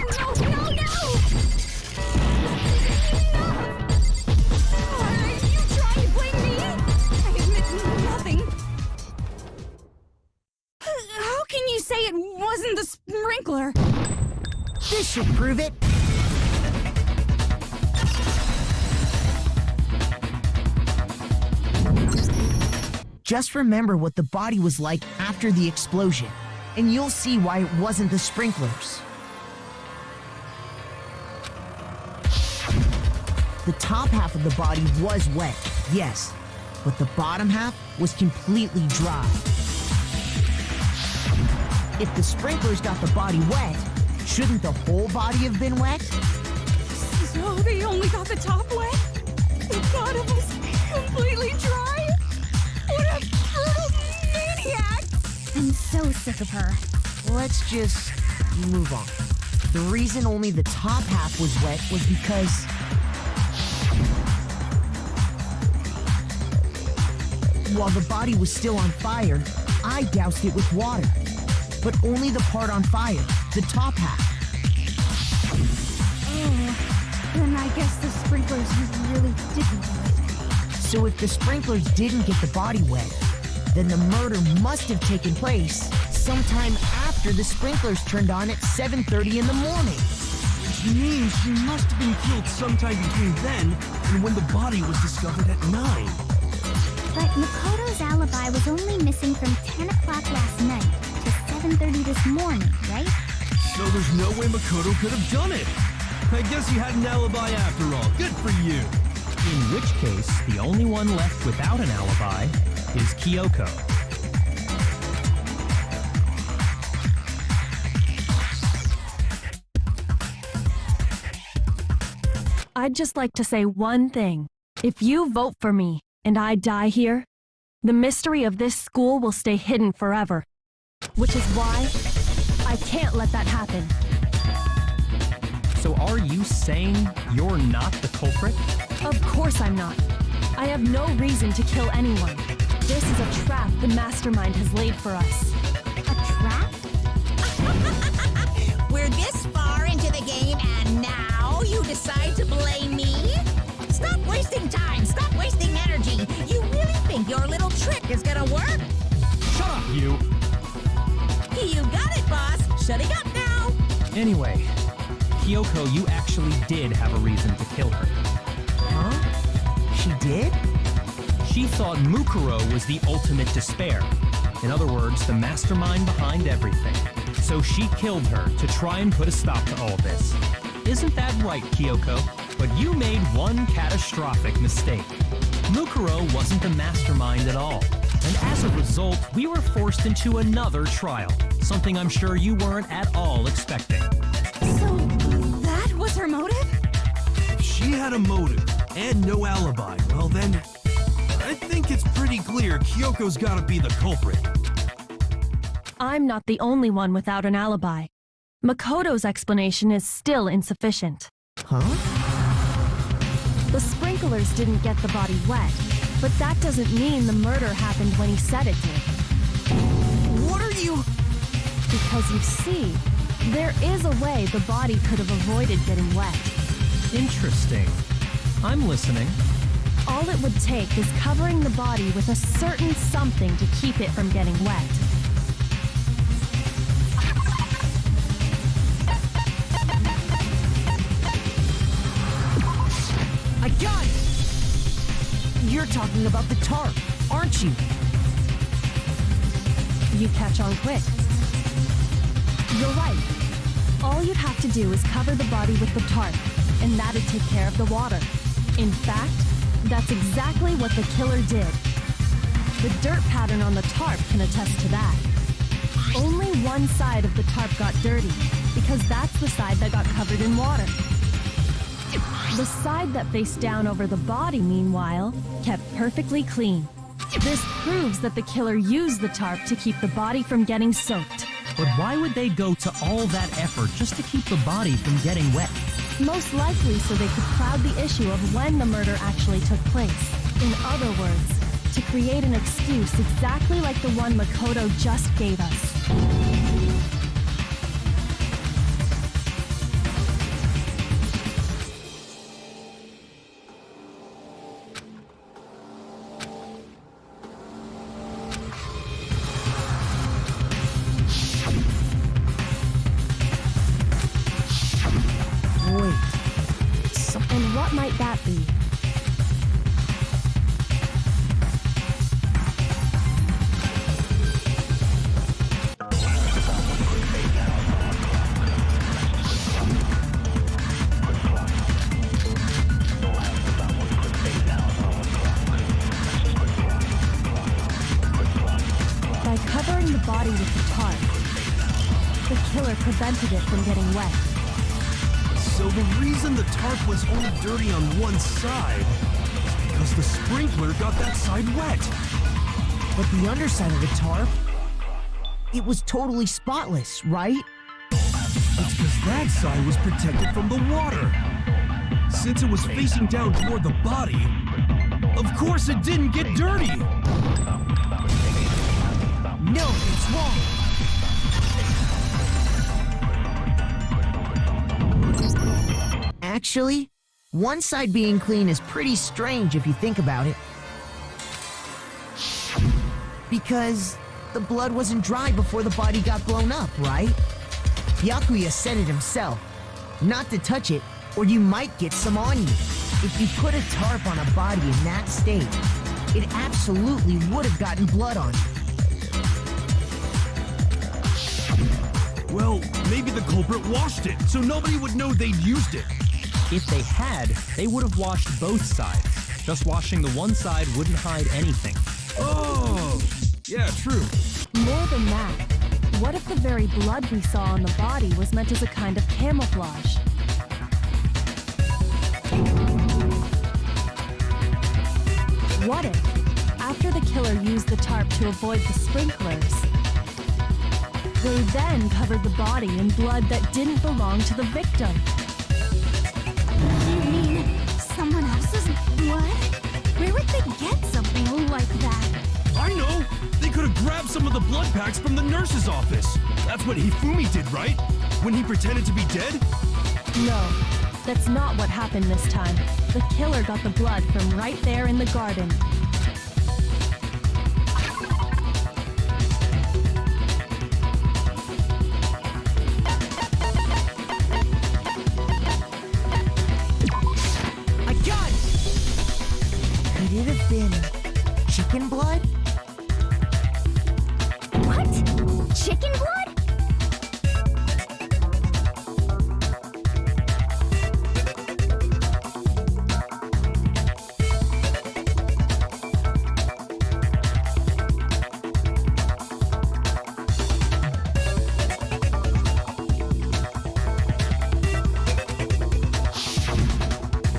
No, no, no! That's enough! Are you trying to blame me? I admit nothing. How can you say it wasn't the sprinkler? This should prove it. Just remember what the body was like after the explosion, and you'll see why it wasn't the sprinklers. The top half of the body was wet, yes, but the bottom half was completely dry. If the sprinklers got the body wet, shouldn't the whole body have been wet? So they only got the top wet? The bottom was completely dry? What a brutal maniac! I'm so sick of her. Let's just move on. The reason only the top half was wet was because while the body was still on fire, I doused it with water. But only the part on fire, the top half. Oh, then I guess the sprinklers really didn't do it. So if the sprinklers didn't get the body wet, then the murder must have taken place sometime after the sprinklers turned on at 7:30 in the morning. Which means she must have been killed sometime between then and when the body was discovered at 9. But Makoto's alibi was only missing from 10 o'clock last night to 7:30 this morning, right? So there's no way Makoto could have done it. I guess you had an alibi after all. Good for you. In which case, the only one left without an alibi is Kyoko. I'd just like to say one thing. If you vote for me and I die here, the mystery of this school will stay hidden forever. Which is why I can't let that happen. So are you saying you're not the culprit? Of course I'm not. I have no reason to kill anyone. This is a trap the mastermind has laid for us. A trap? We're this far into the game and now you decide to blame me? Stop wasting time! Stop wasting energy! You really think your little trick is gonna work? Shut up, you! You got it, boss! Shutting up now! Anyway, Kyoko, you actually did have a reason to kill her. Huh? She did? She thought Mukuro was the ultimate despair. In other words, the mastermind behind everything. So she killed her to try and put a stop to all this. Isn't that right, Kyoko? But you made one catastrophic mistake. Mukuro wasn't the mastermind at all. And as a result, we were forced into another trial. Something I'm sure you weren't at all expecting. So, that was her motive? If she had a motive and no alibi, well then, I think it's pretty clear Kyoko's gotta be the culprit. I'm not the only one without an alibi. Makoto's explanation is still insufficient. Huh? The sprinklers didn't get the body wet, but that doesn't mean the murder happened when he said it did. What are you... Because you see, there is a way the body could have avoided getting wet. Interesting. I'm listening. All it would take is covering the body with a certain something to keep it from getting wet. I got it! You're talking about the tarp, aren't you? You catch on quick. You're right. All you'd have to do is cover the body with the tarp, and that'd take care of the water. In fact, that's exactly what the killer did. The dirt pattern on the tarp can attest to that. Only one side of the tarp got dirty, because that's the side that got covered in water. The side that faced down over the body, meanwhile, kept perfectly clean. This proves that the killer used the tarp to keep the body from getting soaked. But why would they go to all that effort just to keep the body from getting wet? Most likely so they could cloud the issue of when the murder actually took place. In other words, to create an excuse exactly like the one Makoto just gave us. And what might that be? By covering the body with the tarp, the killer prevented it from getting wet. So the reason the tarp was only dirty on one side is because the sprinkler got that side wet. But the underside of the tarp, it was totally spotless, right? It's because that side was protected from the water. Since it was facing down toward the body, of course it didn't get dirty. No, it's wrong. Actually, one side being clean is pretty strange if you think about it. Because the blood wasn't dry before the body got blown up, right? Byakuya said it himself. Not to touch it, or you might get some on you. If you put a tarp on a body in that state, it absolutely would have gotten blood on it. Well, maybe the culprit washed it, so nobody would know they'd used it. If they had, they would have washed both sides. Just washing the one side wouldn't hide anything. Oh, yeah, true. More than that, what if the very blood we saw on the body was meant as a kind of camouflage? What if, after the killer used the tarp to avoid the sprinklers, they then covered the body in blood that didn't belong to the victim? You mean someone else's blood? Where would they get something like that? I know! They could have grabbed some of the blood packs from the nurse's office. That's what Hifumi did, right? When he pretended to be dead? No, that's not what happened this time. The killer got the blood from right there in the garden. I got it! Could it have been chicken blood? What? Chicken blood?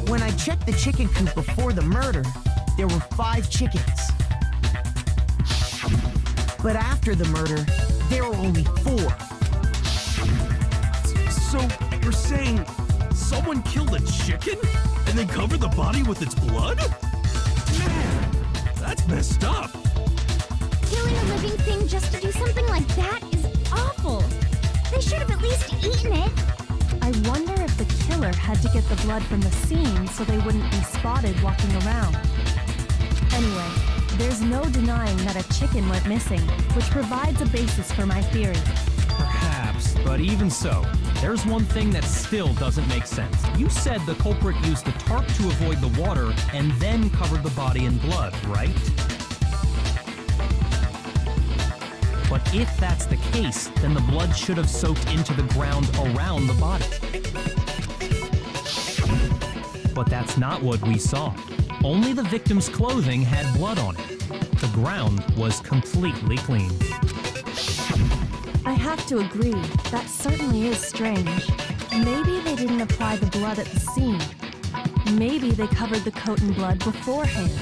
When I checked the chicken coop before the murder, there were 5 chickens. But after the murder, there were only 4. So, you're saying someone killed a chicken and then covered the body with its blood? Man, that's messed up. Killing a living thing just to do something like that is awful. They should have at least eaten it. I wonder if the killer had to get the blood from the scene so they wouldn't be spotted walking around. Anyway, there's no denying that a chicken went missing, which provides a basis for my theory. Perhaps, but even so, there's one thing that still doesn't make sense. You said the culprit used the tarp to avoid the water and then covered the body in blood, right? But if that's the case, then the blood should have soaked into the ground around the body. But that's not what we saw. Only the victim's clothing had blood on it. The ground was completely clean. I have to agree, that certainly is strange. Maybe they didn't apply the blood at the scene. Maybe they covered the coat in blood beforehand.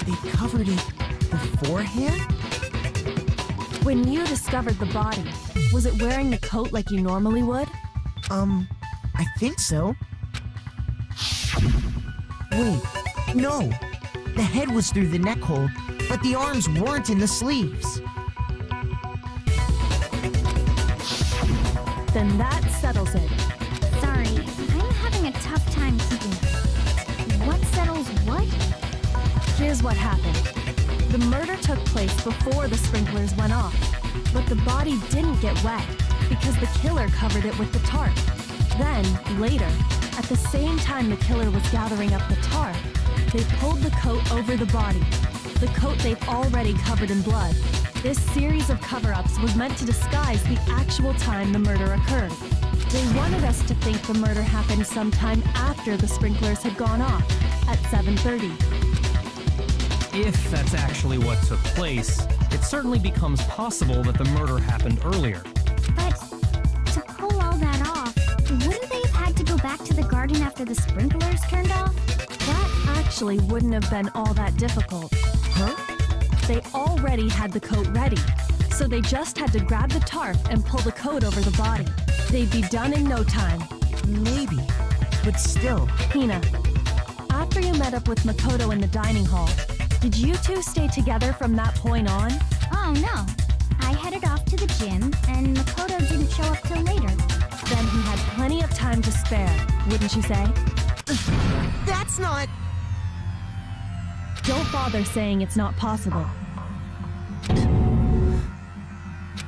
They covered it beforehand? When you discovered the body, was it wearing the coat like you normally would? I think so. Wait, no. The head was through the neck hole, but the arms weren't in the sleeves. Then that settles it. Sorry, I'm having a tough time keeping up. What settles what? Here's what happened. The murder took place before the sprinklers went off, but the body didn't get wet because the killer covered it with the tarp. Then, later, at the same time the killer was gathering up the tarp, they pulled the coat over the body, the coat they've already covered in blood. This series of cover-ups was meant to disguise the actual time the murder occurred. They wanted us to think the murder happened sometime after the sprinklers had gone off, at 7:30. If that's actually what took place, it certainly becomes possible that the murder happened earlier. But to pull all that off, wouldn't they have had to go back to the garden after the sprinklers turned off? That actually wouldn't have been all that difficult. Huh? They already had the coat ready, so they just had to grab the tarp and pull the coat over the body. They'd be done in no time. Maybe, but still. Hina, after you met up with Makoto in the dining hall, did you two stay together from that point on? Oh no. I headed off to the gym, and Makoto didn't show up till later. Then he had plenty of time to spare, wouldn't you say? That's not... Don't bother saying it's not possible.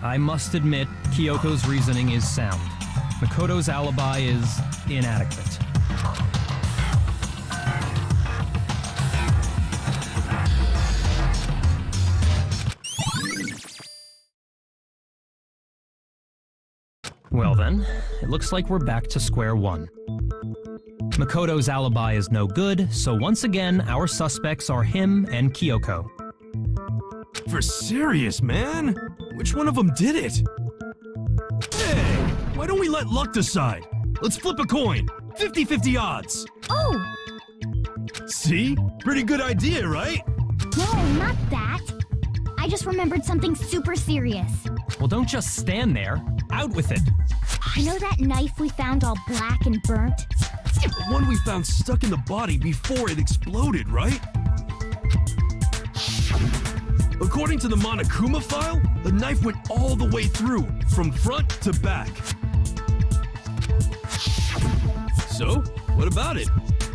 I must admit, Kyoko's reasoning is sound. Makoto's alibi is inadequate. Well then, it looks like we're back to square one. Makoto's alibi is no good, so once again, our suspects are him and Kyoko. For serious, man? Which one of them did it? Hey, why don't we let luck decide? Let's flip a coin. 50-50 odds. Oh, See? Pretty good idea, right? no, not that. I just remembered something super serious. Well, don't just stand there. Out with it. You know that knife we found all black and burnt? The one we found stuck in the body before it exploded, right? According to the Monokuma file, the knife went all the way through, from front to back. So, what about it?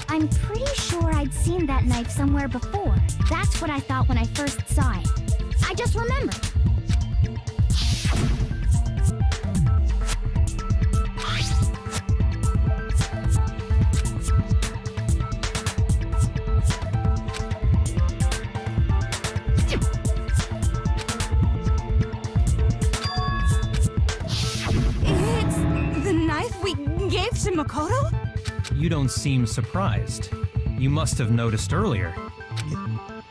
I'm pretty sure I'd seen that knife somewhere before. That's what I thought when I first saw it. I just remembered. It's the knife we gave to Makoto? You don't seem surprised. You must have noticed earlier.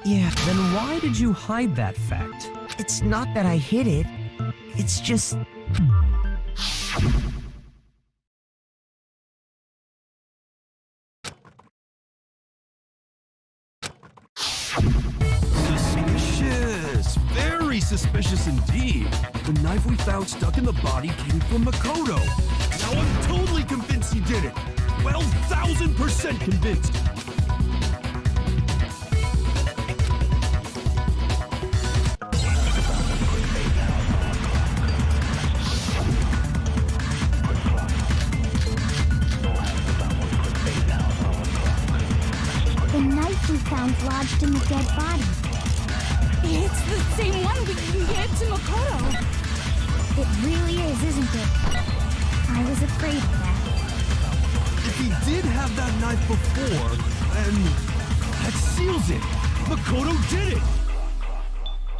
Yeah, Then why did you hide that fact? it's not that I hid it. It's just... Suspicious. Very suspicious indeed. The knife we found stuck in the body came from Makoto. Now I'm totally convinced he did it. 12,000% convinced. The knife we found lodged in the dead body. It's the same one we gave to Makoto. It really is, isn't it? I was afraid of that. If he did have that knife before, then that seals it. Makoto did it.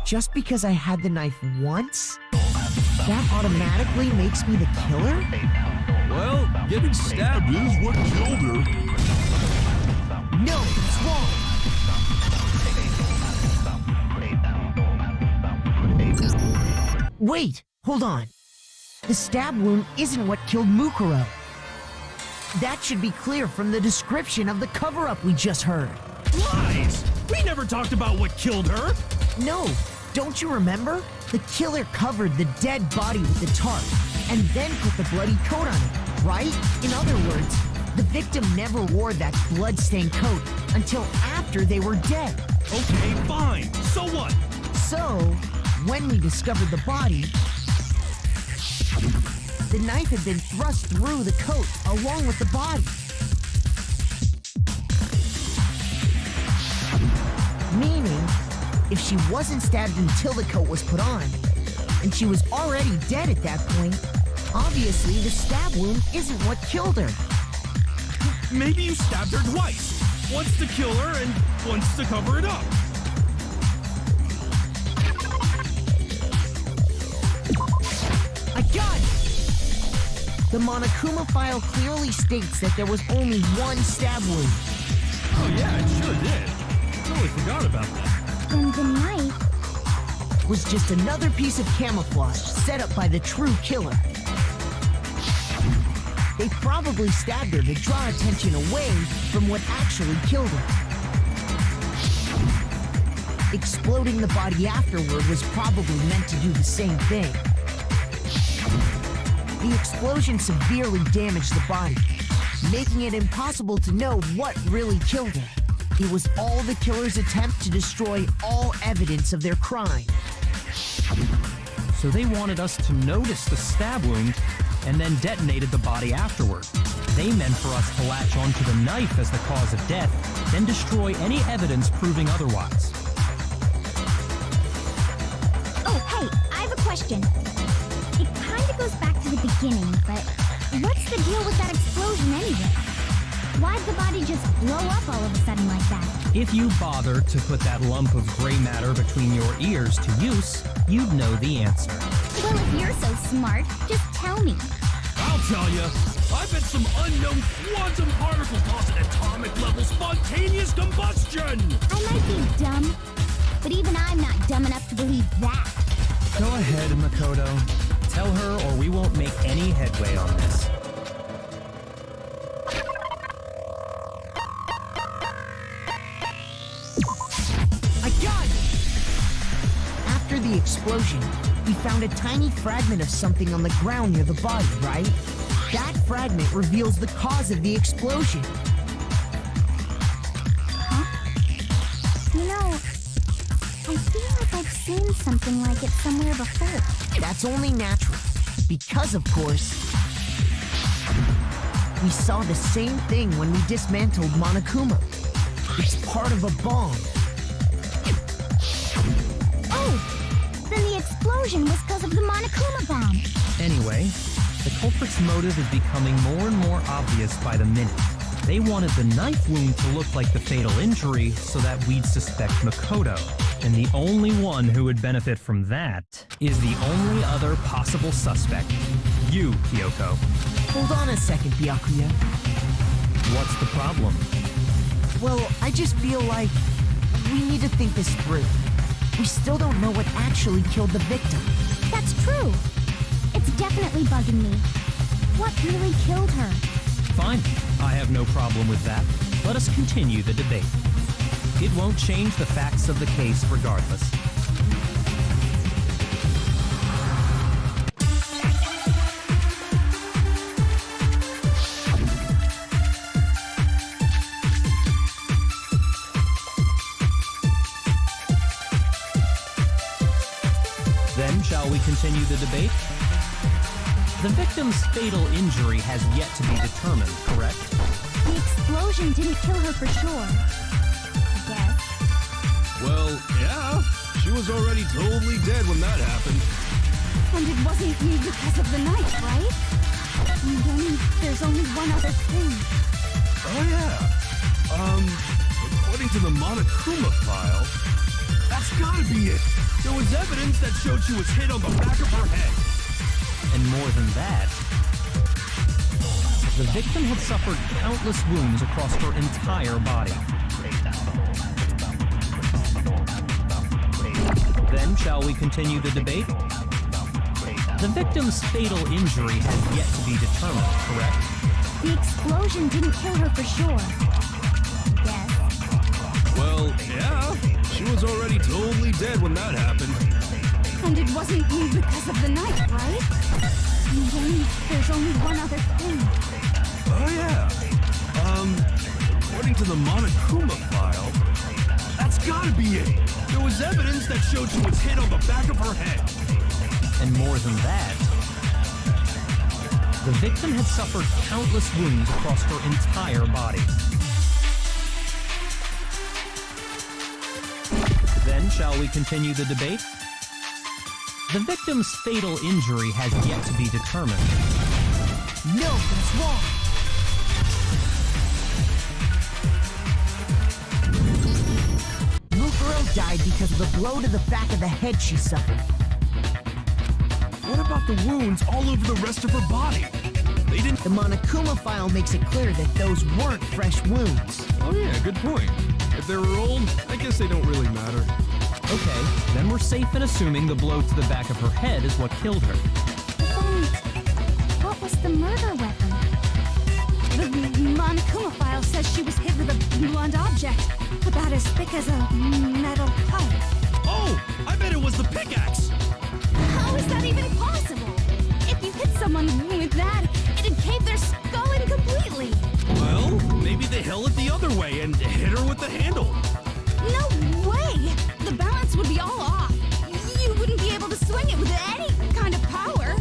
Just because I had the knife once? That automatically makes me the killer? Well, getting stabbed is what killed her. No, it's wrong. Wait, hold on. The stab wound isn't what killed Mukuro. That should be clear from the description of the cover-up we just heard. Lies! We never talked about what killed her. No, don't you remember? The killer covered the dead body with the tarp and then put the bloody coat on it, right? In other words, the victim never wore that blood-stained coat until after they were dead. Okay, fine. So what? So, when we discovered the body, the knife had been thrust through the coat along with the body. Meaning, if she wasn't stabbed until the coat was put on, and she was already dead at that point, obviously the stab wound isn't what killed her. Maybe you stabbed her twice. Once to kill her and once to cover it up. I got it! The Monokuma file clearly states that there was only one stab wound. Oh yeah, it sure did. Totally forgot about that. Then the knife... Was just another piece of camouflage set up by the true killer. They probably stabbed her to draw attention away from what actually killed her. Exploding the body afterward was probably meant to do the same thing. The explosion severely damaged the body, making it impossible to know what really killed her. It was all the killer's attempt to destroy all evidence of their crime. So they wanted us to notice the stab wound and then detonated the body afterward. They meant for us to latch onto the knife as the cause of death, then destroy any evidence proving otherwise. Oh, hey, I have a question. It kinda goes back to the beginning, but what's the deal with that explosion anyway? Why'd the body just blow up all of a sudden like that? If you bothered to put that lump of gray matter between your ears to use, you'd know the answer. Well, if you're so smart, just tell me. I'll tell you. I bet some unknown quantum particle cause an atomic level spontaneous combustion. I might be dumb, but even I'm not dumb enough to believe that. Go ahead, Makoto. Tell her or we won't make any headway on this. explosion, we found a tiny fragment of something on the ground near the body, right? That fragment reveals the cause of the explosion. You know, I feel like I've seen something like it somewhere before. That's only natural, because of course, we saw the same thing when we dismantled Monokuma. It's part of a bomb. Oh, then the explosion was because of the Monokuma bomb. Anyway, the culprit's motive is becoming more and more obvious by the minute. They wanted the knife wound to look like the fatal injury so that we'd suspect Makoto. And the only one who would benefit from that is the only other possible suspect, you, Kyoko. Hold on a second, Byakuya. What's the problem? Well, I just feel like we need to think this through. We still don't know what actually killed the victim. That's true. It's definitely bugging me. What really killed her? Fine, I have no problem with that. Let us continue the debate. It won't change the facts of the case regardless. Then, shall we continue the debate? The victim's fatal injury has yet to be determined, correct? The explosion didn't kill her for sure. I guess. Well, yeah. She was already totally dead when that happened. And it wasn't you because of the knife, right? And then there's only one other thing. Oh, yeah. According to the Monokuma file, that's gotta be it. There was evidence that showed she was hit on the back of her head. And more than that, the victim had suffered countless wounds across her entire body. Then, shall we continue the debate? The victim's fatal injury has yet to be determined, correct? The explosion didn't kill her for sure. I guess. Well, yeah. She was already totally dead when that happened. And it wasn't you because of the knife, right? And then there's only one other thing. Oh, yeah. According to the Monokuma file, that's gotta be it. There was evidence that showed she was hit on the back of her head. And more than that, the victim had suffered countless wounds across her entire body. Then, shall we continue the debate? The victim's fatal injury has yet to be determined. No, that's wrong. Mukuro died because of the blow to the back of the head she suffered. What about the wounds all over the rest of her body? They didn't... The Monokuma file makes it clear that those weren't fresh wounds. Oh yeah, good point. If they were old, I guess they don't really matter. Okay, then we're safe in assuming the blow to the back of her head is what killed her. Then, what was the murder weapon? The Monokuma file says she was hit with a blunt object, about as thick as a metal pipe. Oh, I bet it was the pickaxe. How is that even possible? If you hit someone with that, it'd cave their skull in completely. Well, maybe they held it the other way and hit her with the handle. No way! The balance would be all off. You wouldn't be able to swing it with any kind of power.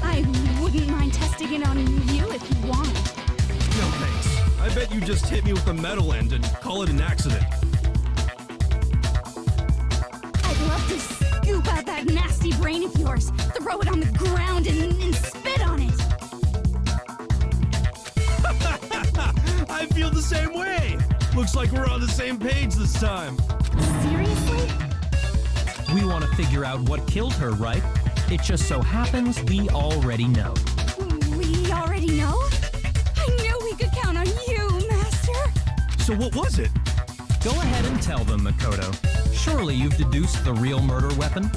I wouldn't mind testing it on you if you want. No thanks. I bet you just hit me with the metal end and call it an accident. I'd love to scoop out that nasty brain of yours, throw it on the ground and spit on it. I feel the same way. Looks like we're on the same page this time. Seriously? We want to figure out what killed her, right? It just so happens we already know. We already know? I knew we could count on you, Master. So what was it? Go ahead and tell them, Makoto. Surely you've deduced the real murder weapon?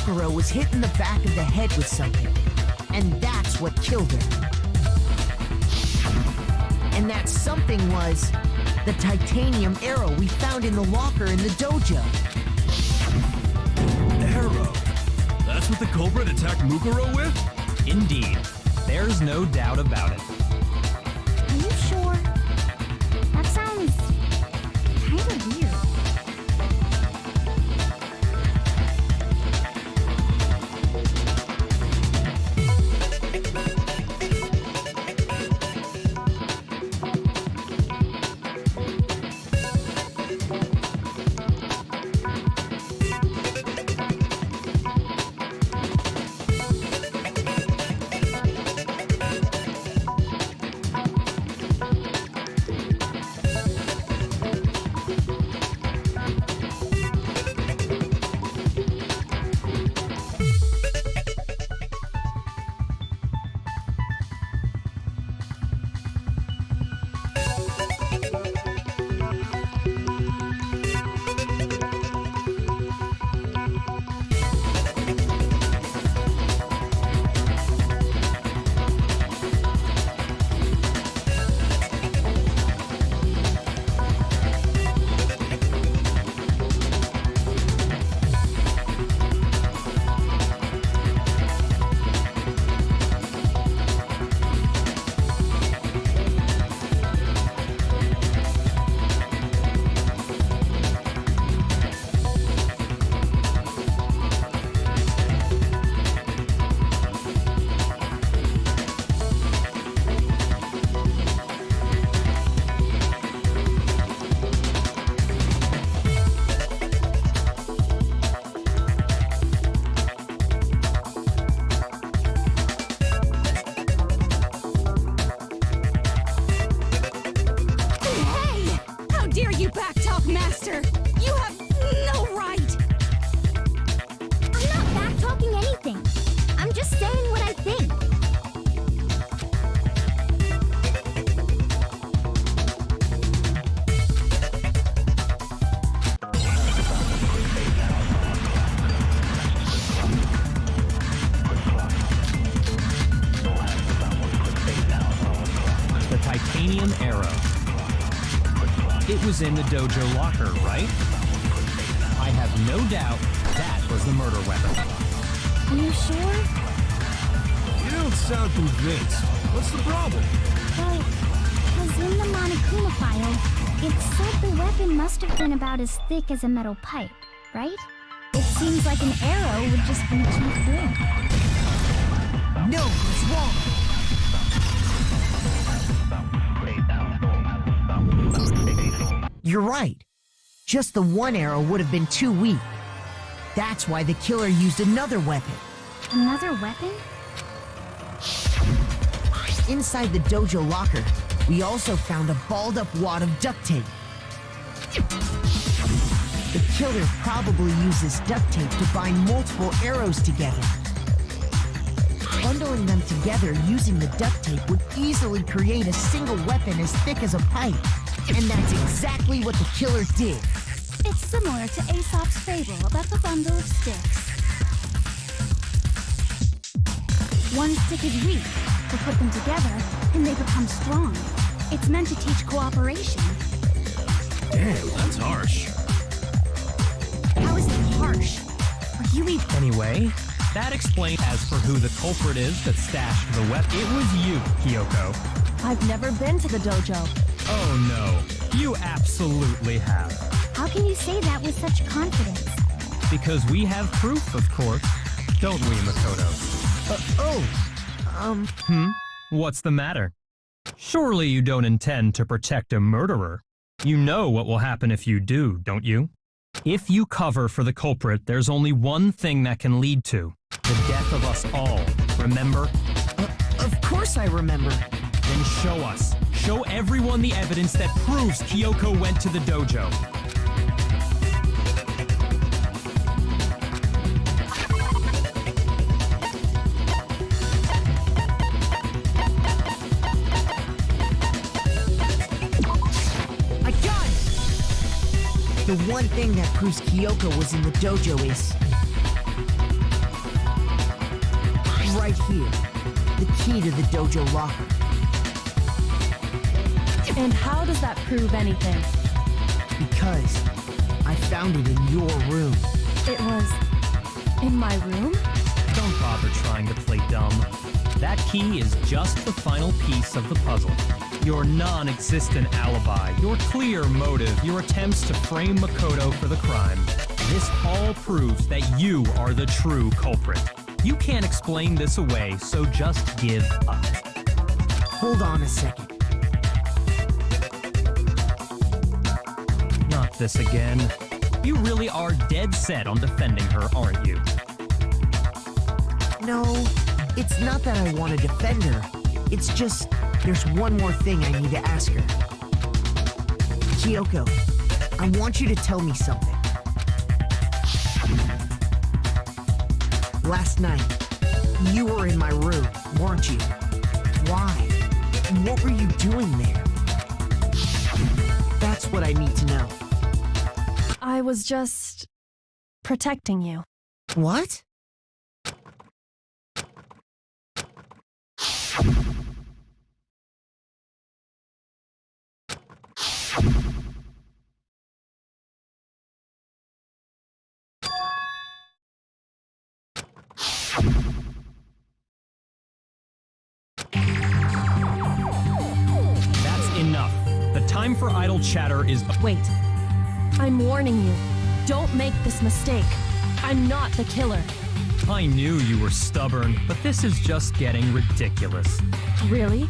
Mukuro was hit in the back of the head with something, and that's what killed her. And that something was the titanium arrow we found in the locker in the dojo. Arrow? That's what the culprit attacked Mukuro with? Indeed. There's no doubt about it. Are you sure? That sounds kinda weird. Master! You have no right! I'm not back-talking anything. I'm just saying what I think. The titanium arrow. It was in the dojo locker, right? I have no doubt that was the murder weapon. Are you sure? You don't sound convinced. What's the problem? Well, because in the Monokuma file, it said the weapon must have been about as thick as a metal pipe, right? It seems like an arrow would just be too thin. No, it's wrong. You're right. Just the one arrow would have been too weak. That's why the killer used another weapon. Another weapon? Inside the dojo locker, we also found a balled-up wad of duct tape. The killer probably uses duct tape to bind multiple arrows together. Bundling them together using the duct tape would easily create a single weapon as thick as a pipe. And that's exactly what the killer did. It's similar to Aesop's fable about the bundle of sticks. One stick is weak, but put them together, and they become strong. It's meant to teach cooperation. Damn, that's harsh. How is it harsh? Are you even... Anyway, that explains as for who the culprit is that stashed the weapon. It was you, Kyoko. I've never been to the dojo. Oh no, you absolutely have. How can you say that with such confidence? Because we have proof, of course. Don't we, Makoto? What's the matter? Surely you don't intend to protect a murderer. You know what will happen if you do, don't you? If you cover for the culprit, there's only one thing that can lead to the death of us all. Remember? Of course I remember. Then show us. Show everyone the evidence that proves Kyoko went to the dojo. I got it! The one thing that proves Kyoko was in the dojo is right here. The key to the dojo locker. And how does that prove anything? Because I found it in your room. It was in my room? Don't bother trying to play dumb. That key is just the final piece of the puzzle. Your non-existent alibi, your clear motive, your attempts to frame Makoto for the crime. This all proves that you are the true culprit. You can't explain this away, so just give up. Hold on a second. Not this again. You really are dead set on defending her, aren't you? No, it's not that I want to defend her. It's just, there's one more thing I need to ask her. Kyoko, I want you to tell me something. Last night, you were in my room, weren't you? Why? What were you doing there? That's what I need to know. I was just protecting you. What? That's enough. The time for idle chatter is... Wait. I'm warning you. Don't make this mistake. I'm not the killer. I knew you were stubborn, but this is just getting ridiculous. Really?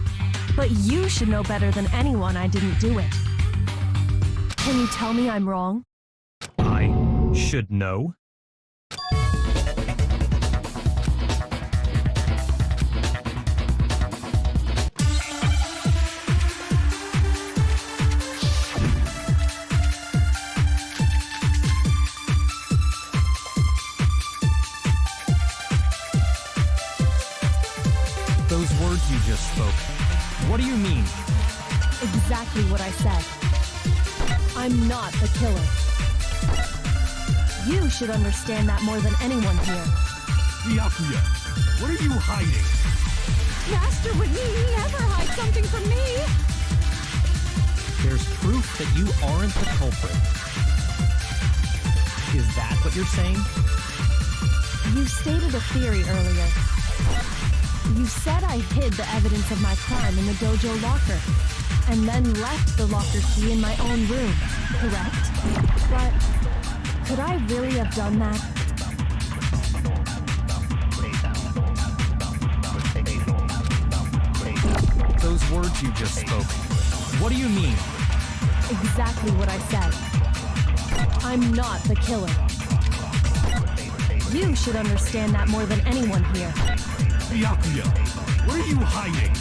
But you should know better than anyone I didn't do it. Can you tell me I'm wrong? I should know. Those words you just spoke, what do you mean? Exactly what I said. I'm not the killer. You should understand that more than anyone here. Byakuya, what are you hiding? Master would never hide something from me. There's proof that you aren't the culprit. Is that what you're saying? You stated a theory earlier. You said I hid the evidence of my crime in the dojo locker, and then left the locker key in my own room, correct? But could I really have done that? Those words you just spoke, what do you mean? Exactly what I said. I'm not the killer. You should understand that more than anyone here. Byakuya, what are you hiding?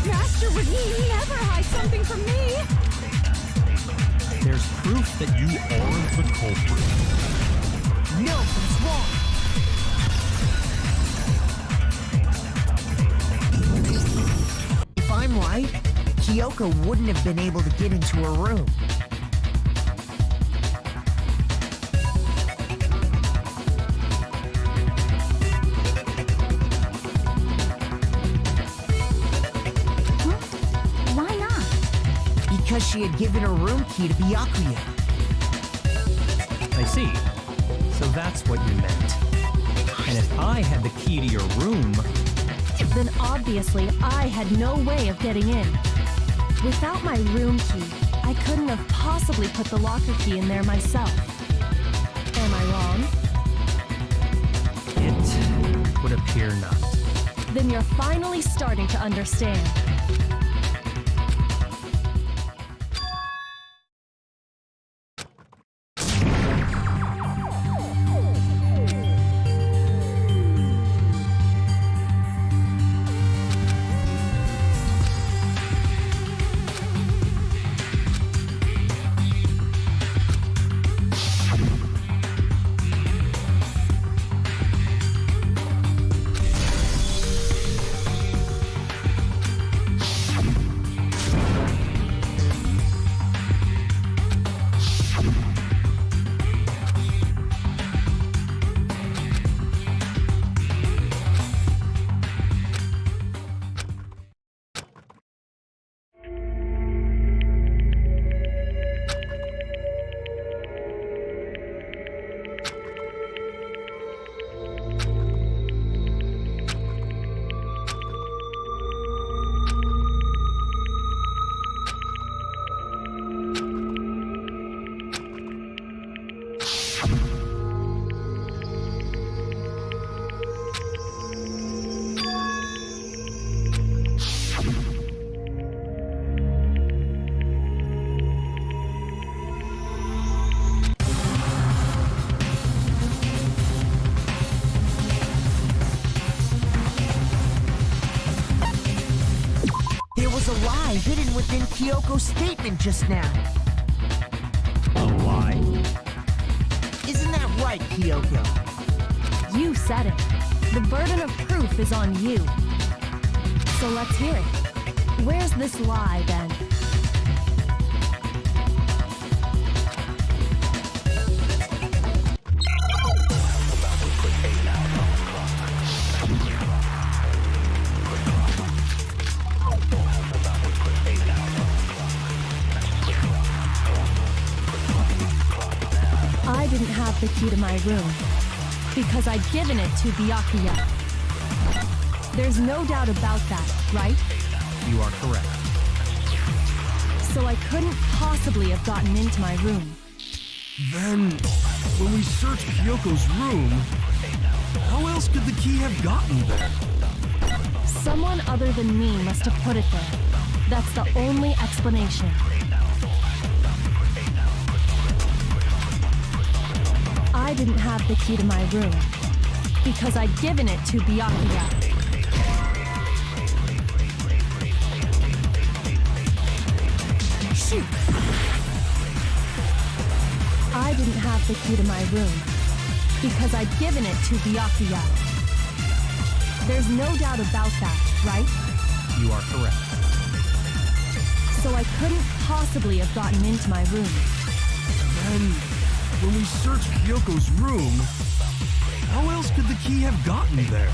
Master would never hide something from me. There's proof that you aren't the culprit. No, he's wrong. If I'm right, Kyoko wouldn't have been able to get into her room. Why not? Because she had given her room key to Byakuya. I see. So that's what you meant. And if I had the key to your room... Then obviously I had no way of getting in. Without my room key, I couldn't have possibly put the locker key in there myself. Am I wrong? It would appear not. Then you're finally starting to understand. hidden within Kyoko's statement just now. A lie? Isn't that right, Kyoko? You said it. The burden of proof is on you. So let's hear it. Where's this lie, then? I didn't have the key to my room because I'd given it to Byakuya. There's no doubt about that, right? You are correct. So I couldn't possibly have gotten into my room. Then, when we searched Kyoko's room, how else could the key have gotten there? Someone other than me must have put it there. That's the only explanation. I didn't have the key to my room because I'd given it to Byakuya. Shoot! I didn't have the key to my room because I'd given it to Byakuya. There's no doubt about that, right? You are correct. So I couldn't possibly have gotten into my room. Then, when we searched Kyoko's room, how else could the key have gotten there?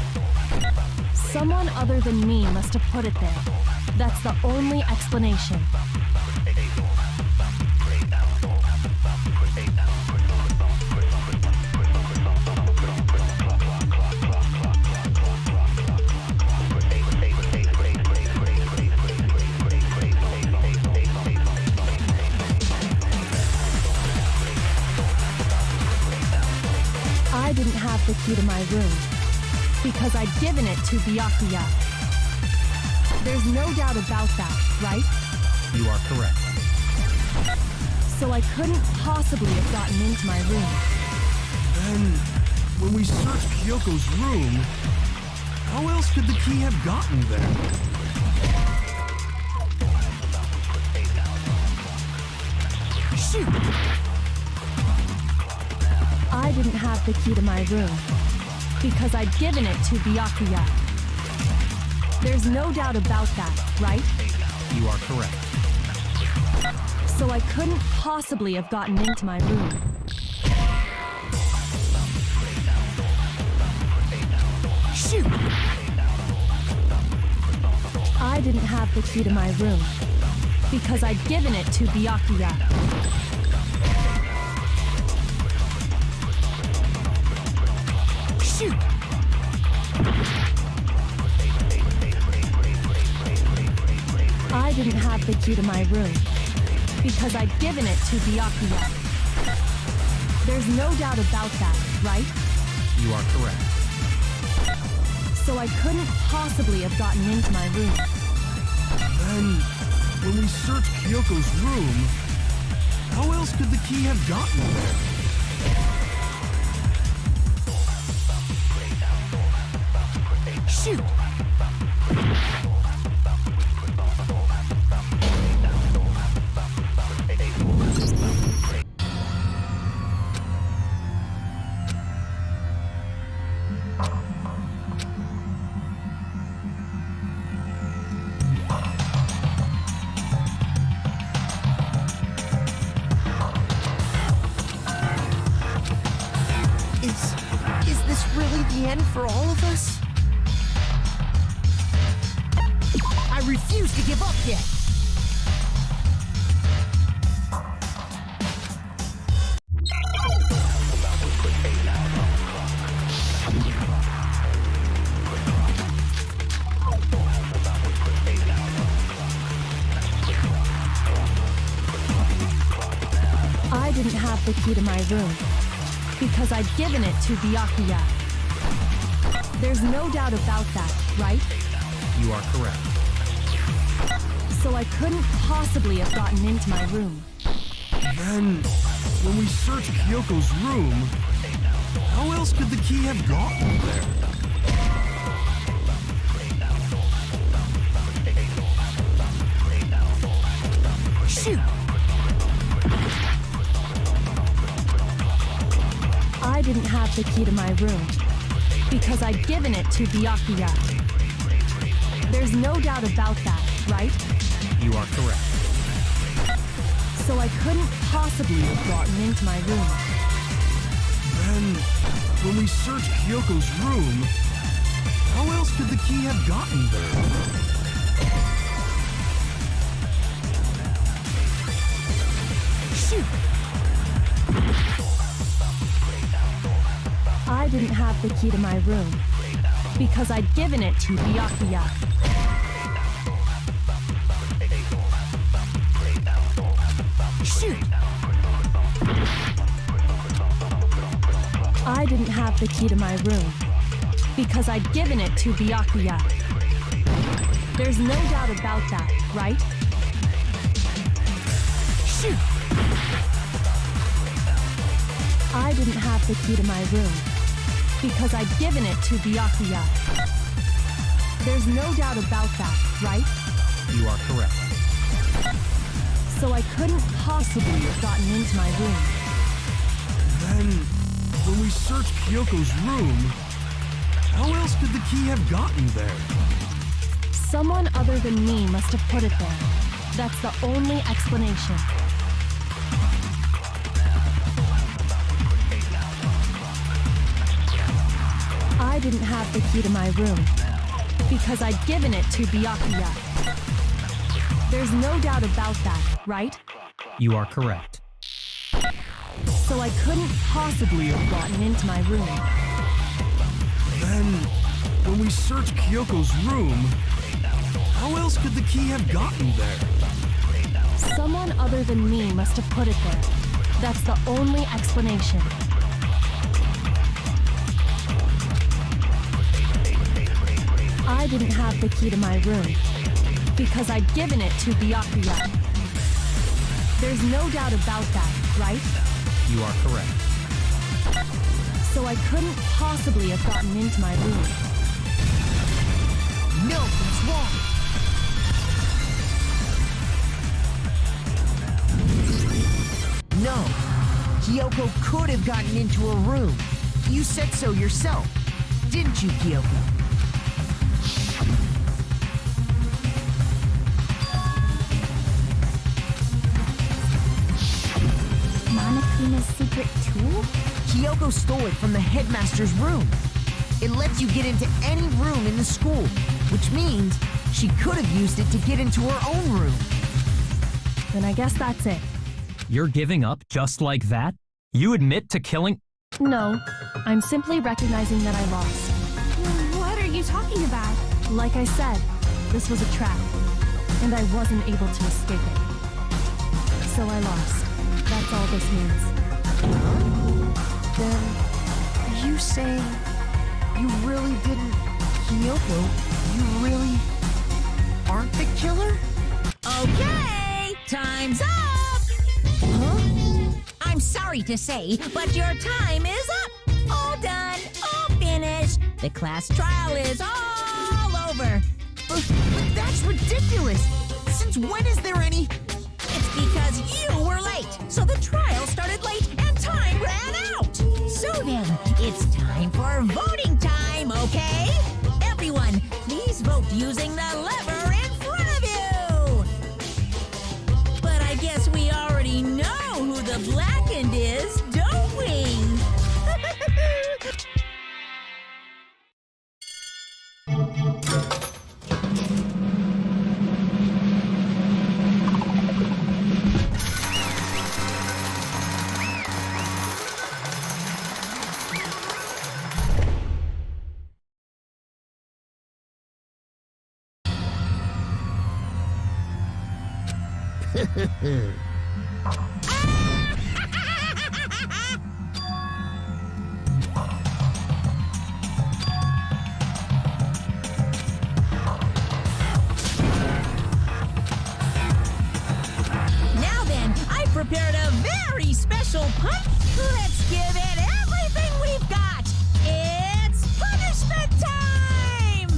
Someone other than me must have put it there. That's the only explanation. I didn't have the key to my room because I'd given it to Byakuya. There's no doubt about that, right? You are correct. So I couldn't possibly have gotten into my room. Then, when we searched Kyoko's room, how else could the key have gotten there? Shoot! I didn't have the key to my room because I'd given it to Byakuya. There's no doubt about that, right? You are correct. So I couldn't possibly have gotten into my room. Shoot! I didn't have the key to my room because I'd given it to Byakuya. Shoot! I didn't have the key to my room because I'd given it to Byakuya. There's no doubt about that, right? You are correct. So I couldn't possibly have gotten into my room. Then, when we searched Kyoko's room, how else could the key have gotten there? Shoot! Is this really the end for all of us? I refuse to give up yet! I didn't have the key to my room because I'd given it to Byakuya. There's no doubt about that, right? You are correct. So I couldn't possibly have gotten into my room. Then, when we searched Kyoko's room, how else could the key have gotten there? Shoot! I didn't have the key to my room because I'd given it to Byakuya. There's no doubt about that, right? You are correct. So I couldn't possibly have gotten into my room. Then, when we searched Kyoko's room, how else could the key have gotten there? Shoot! I didn't have the key to my room because I'd given it to Byakuya. Shoot! I didn't have the key to my room because I'd given it to Byakuya. There's no doubt about that, right? Shoot! I didn't have the key to my room because I'd given it to Byakuya. There's no doubt about that, right? You are correct. So I couldn't possibly have gotten into my room. Then, when we searched Kyoko's room, how else could the key have gotten there? Someone other than me must have put it there. That's the only explanation. I didn't have the key to my room because I'd given it to Byakuya. There's no doubt about that, right? You are correct. So I couldn't possibly have gotten into my room. Then, when we searched Kyoko's room, how else could the key have gotten there? Someone other than me must have put it there. That's the only explanation. I didn't have the key to my room because I'd given it to Byakuya. There's no doubt about that, right? You are correct. So I couldn't possibly have gotten into my room. No, it's wrong! No, Kyoko could have gotten into her room. You said so yourself, didn't you, Kyoko? Monokuma's secret tool? Kyoko stole it from the headmaster's room. It lets you get into any room in the school, which means she could have used it to get into her own room. Then I guess that's it. You're giving up just like that? You admit to killing... No, I'm simply recognizing that I lost. What are you talking about? Like I said, this was a trap, and I wasn't able to escape it. So I lost. That's all this means. Then, are you saying you really didn't... Kyoko, you really aren't the killer? Okay, time's up! Huh? I'm sorry to say, but your time is up! All done, all finished! The class trial is all over! But that's ridiculous! Since when is there any... It's because you were late, so the trial started late and time ran out! So then, it's time for voting time, okay? Everyone, please vote using the lever in front of you! But I guess we already know who the blackened is, don't we? Now then, I've prepared a very special punch. Let's give it everything we've got. It's punishment time!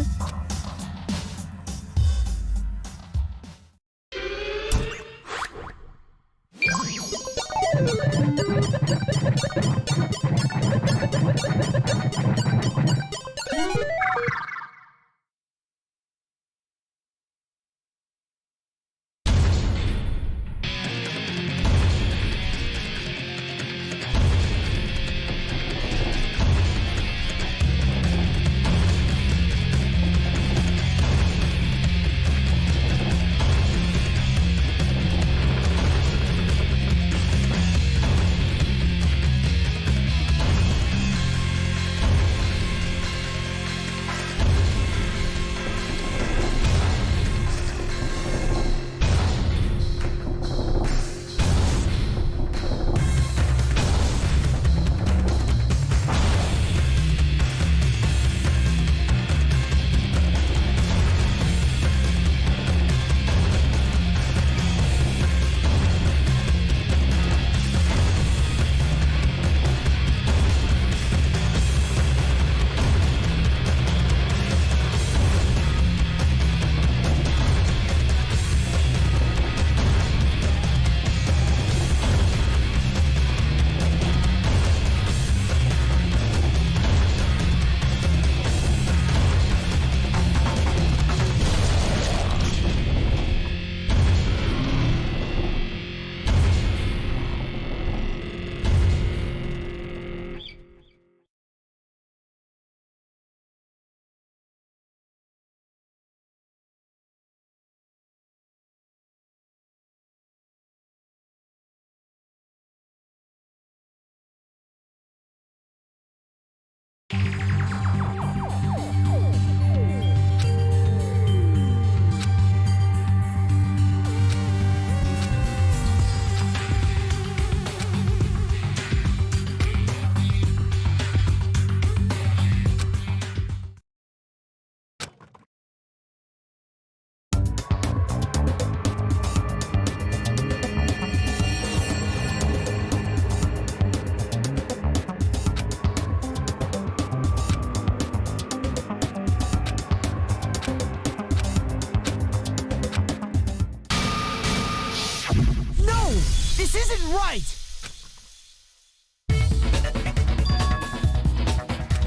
isn't right!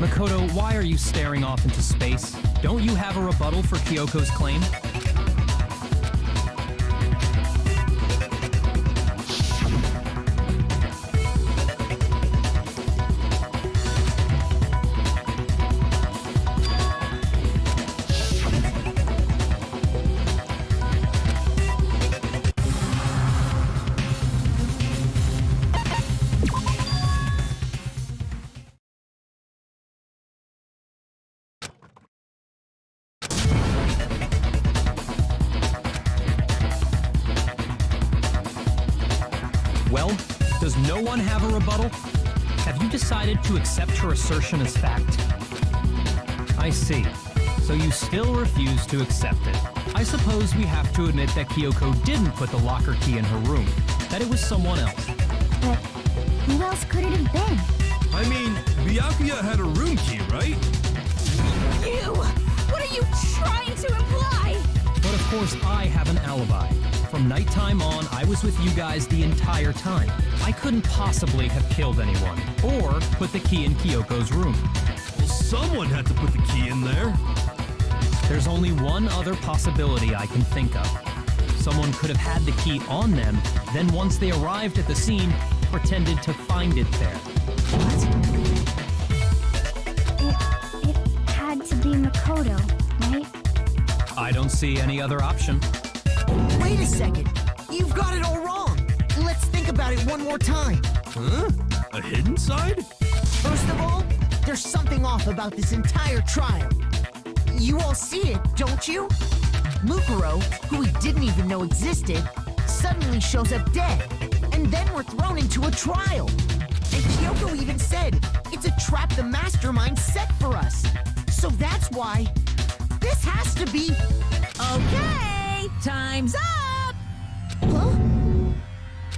Makoto, why are you staring off into space? Don't you have a rebuttal for Kyoko's claim? Well, does no one have a rebuttal? Have you decided to accept her assertion as fact? I see. So you still refuse to accept it. I suppose we have to admit that Kyoko didn't put the locker key in her room, that it was someone else. But who else could it have been? I mean, Byakuya had a room key, right? You! What are you trying to imply? But of course, I have an alibi. From nighttime on, I was with you guys the entire time. I couldn't possibly have killed anyone, or put the key in Kyoko's room. Well, someone had to put the key in there. There's only one other possibility I can think of. Someone could have had the key on them, then once they arrived at the scene, pretended to find it there. It had to be Makoto, right? I don't see any other option. Wait a second. You've got it all wrong. Let's think about it one more time. Huh? A hidden side? First of all, there's something off about this entire trial. You all see it, don't you? Mukuro, who we didn't even know existed, suddenly shows up dead. And then we're thrown into a trial. And Kyoko even said, it's a trap the mastermind set for us. So that's why this has to be... Okay, time's up! Huh?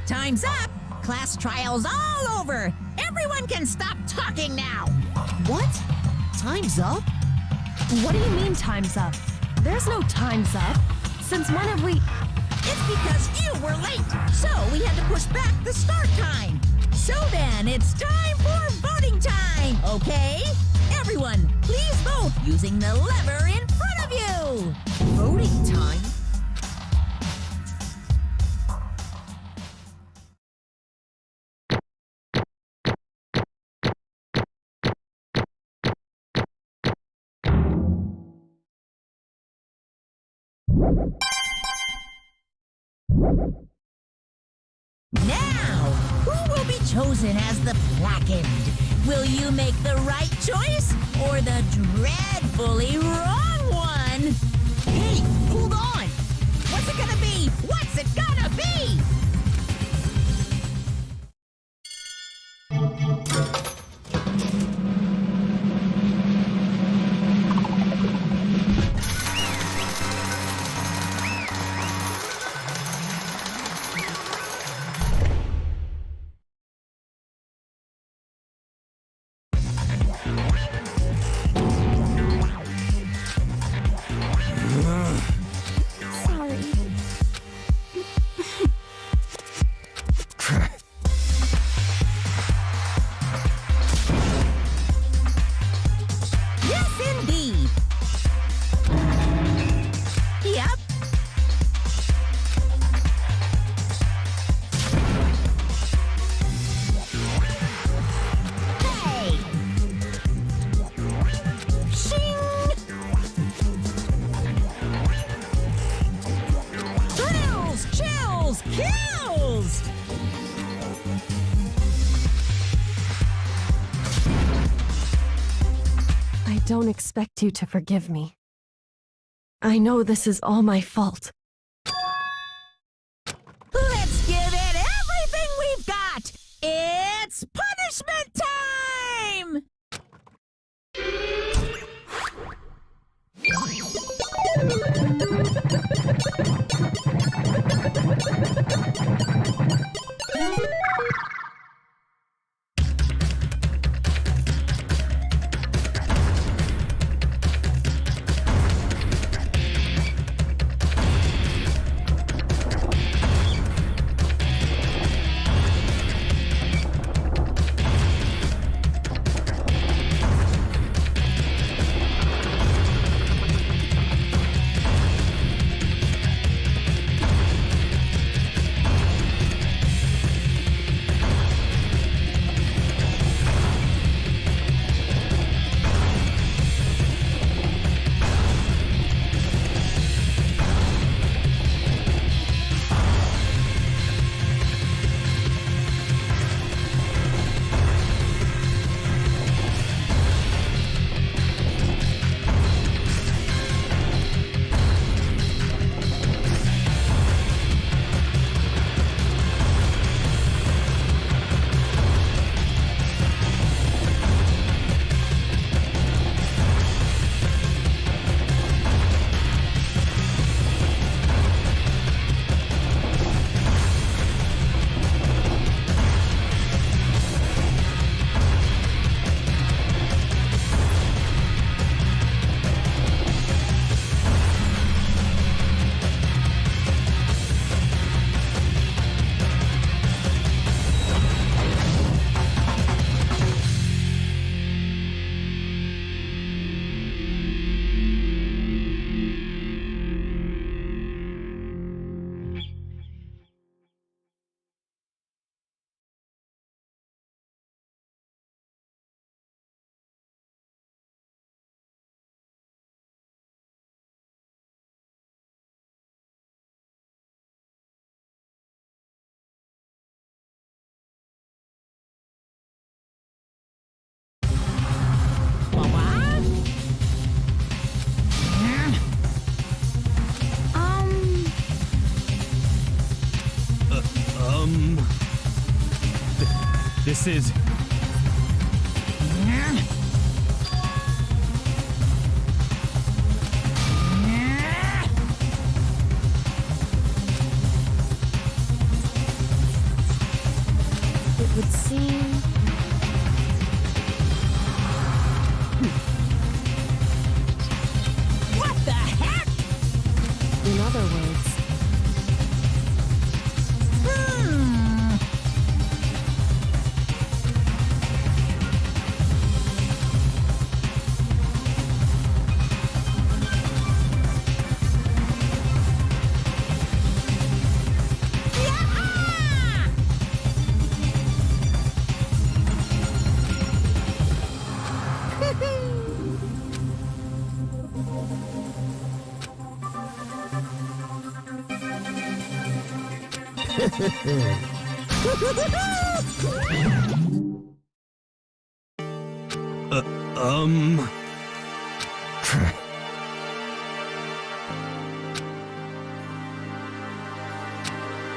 Time's up! Class trial's all over! Everyone can stop talking now! What? Time's up? What do you mean time's up? There's no time's up. Since when have we... It's because you were late, so we had to push back the start time. So then, it's time for voting time, okay? Everyone, please vote using the lever in front of you! Voting time? Now, who will be chosen as the blackened? Will you make the right choice or the dreadfully wrong one? Hey, hold on! What's it gonna be? What's it gonna be? Sorry. Yes, indeed. Yep. Hey. Shing. Thrills, chills, kills. I don't expect you to forgive me. I know this is all my fault. Let's give it everything we've got! It's punishment time! This is... It would seem... What the heck? In other words,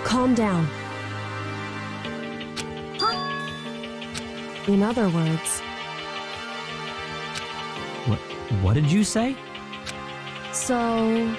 calm down. In other words, What did you say? so...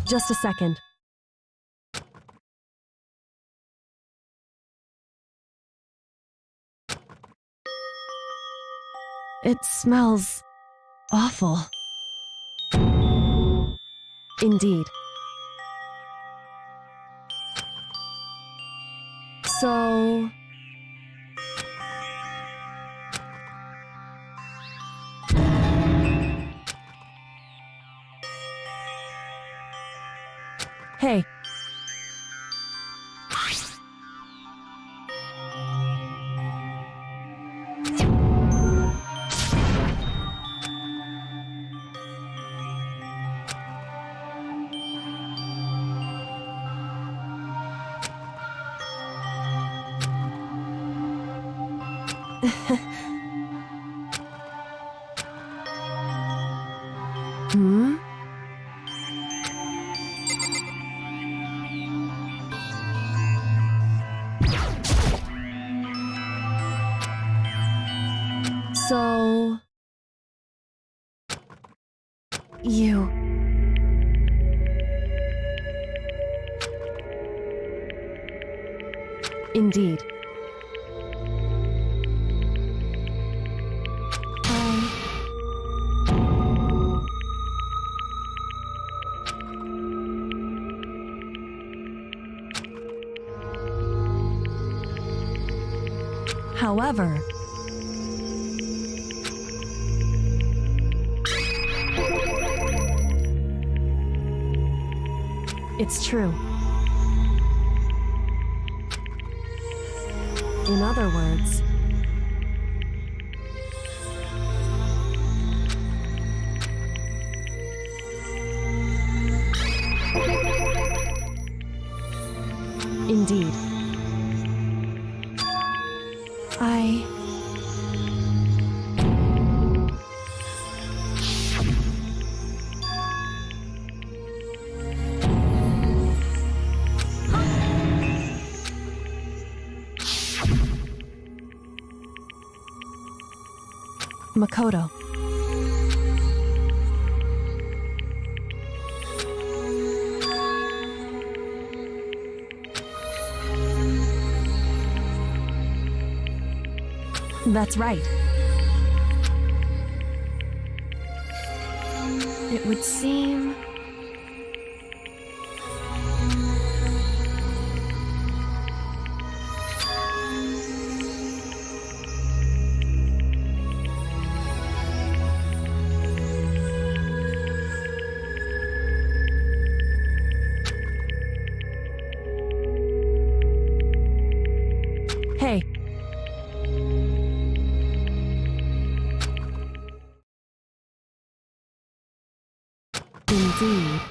Just a second. It smells awful. Indeed. So... Hey. Hmm? So... You... Indeed. However... It's true. In other words... Indeed. Makoto. That's right. It would seem... Hey. Indeed.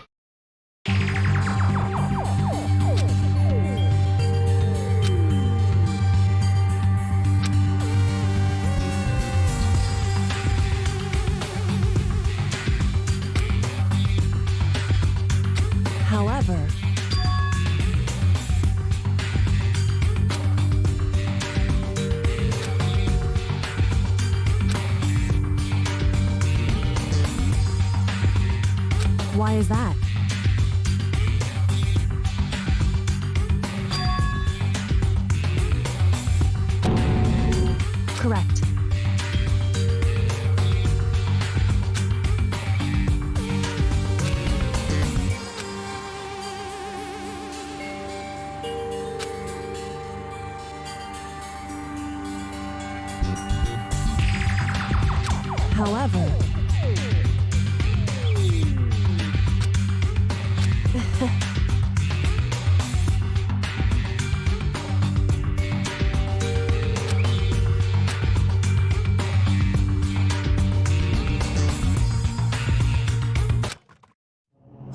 However... Why is that? Correct. However...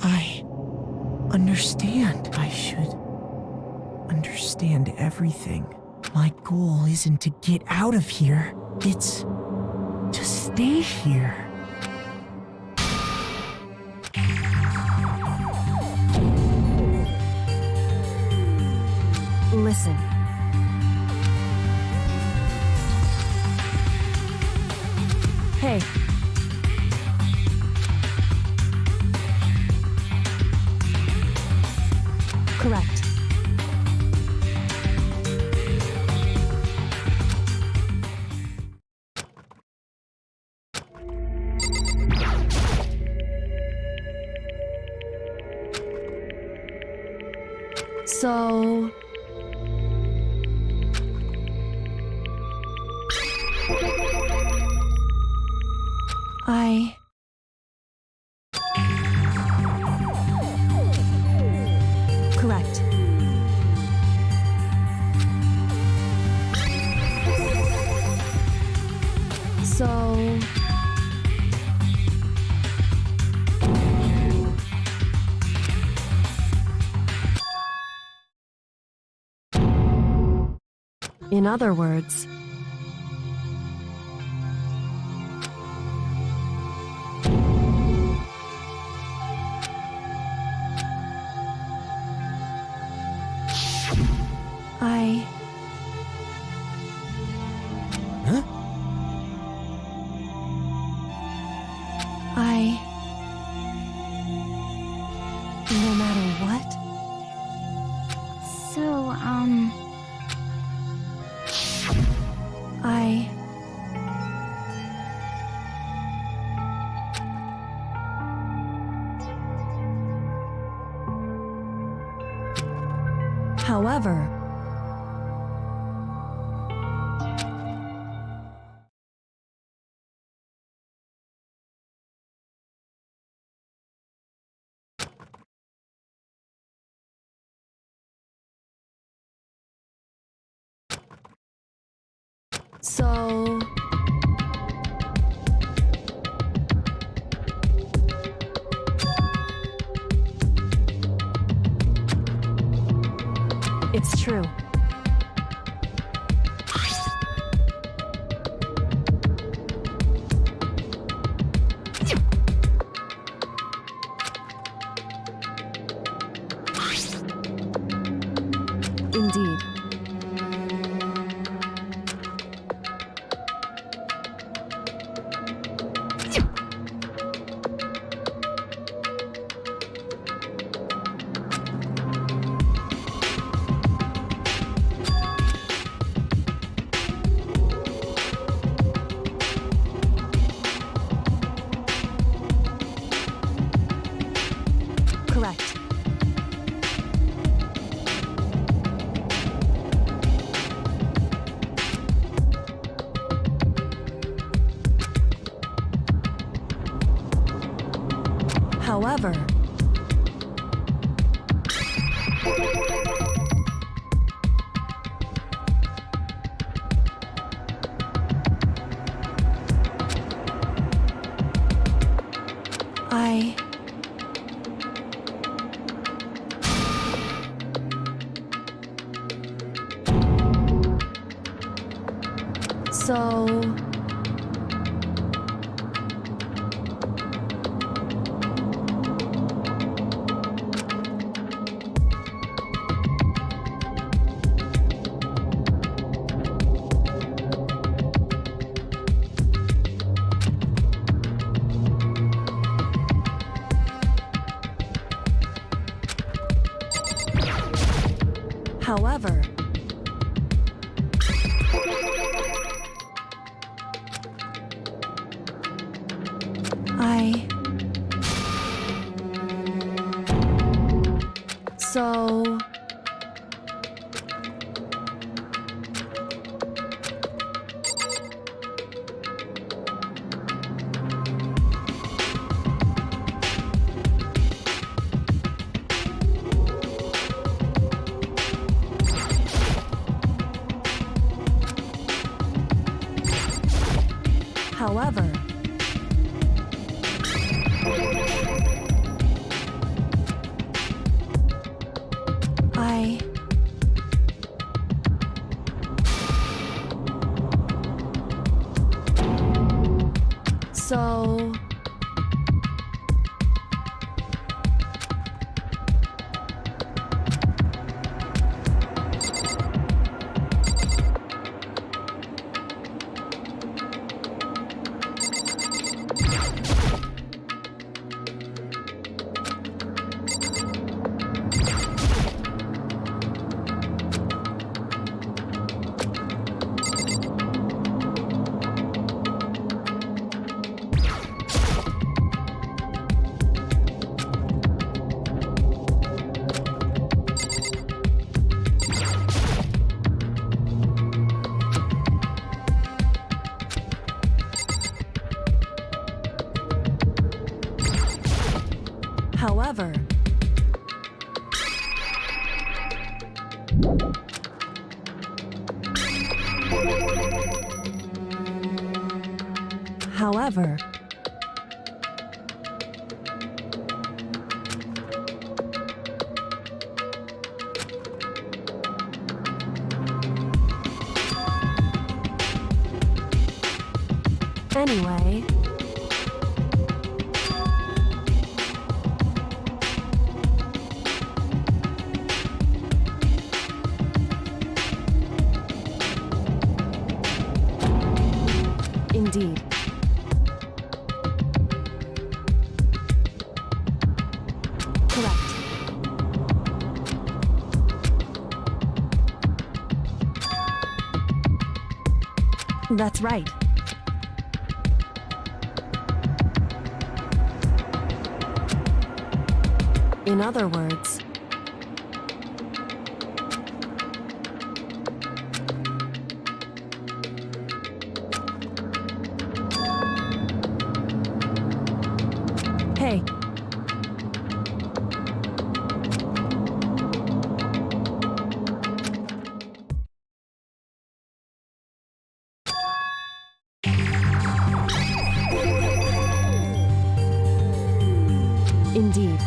I understand. I should understand everything. My goal isn't to get out of here. It's to stay here. Listen. Hey. So... Correct. So... In other words... Huh? No matter what? So, However... So... It's true. Indeed. Correct. However... So... However... So... However... However, however, anyway, indeed. Correct. That's right. In other words, hey, indeed.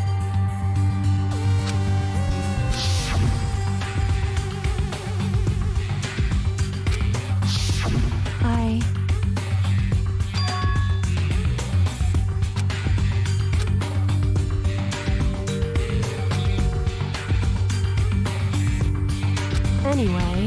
Anyway,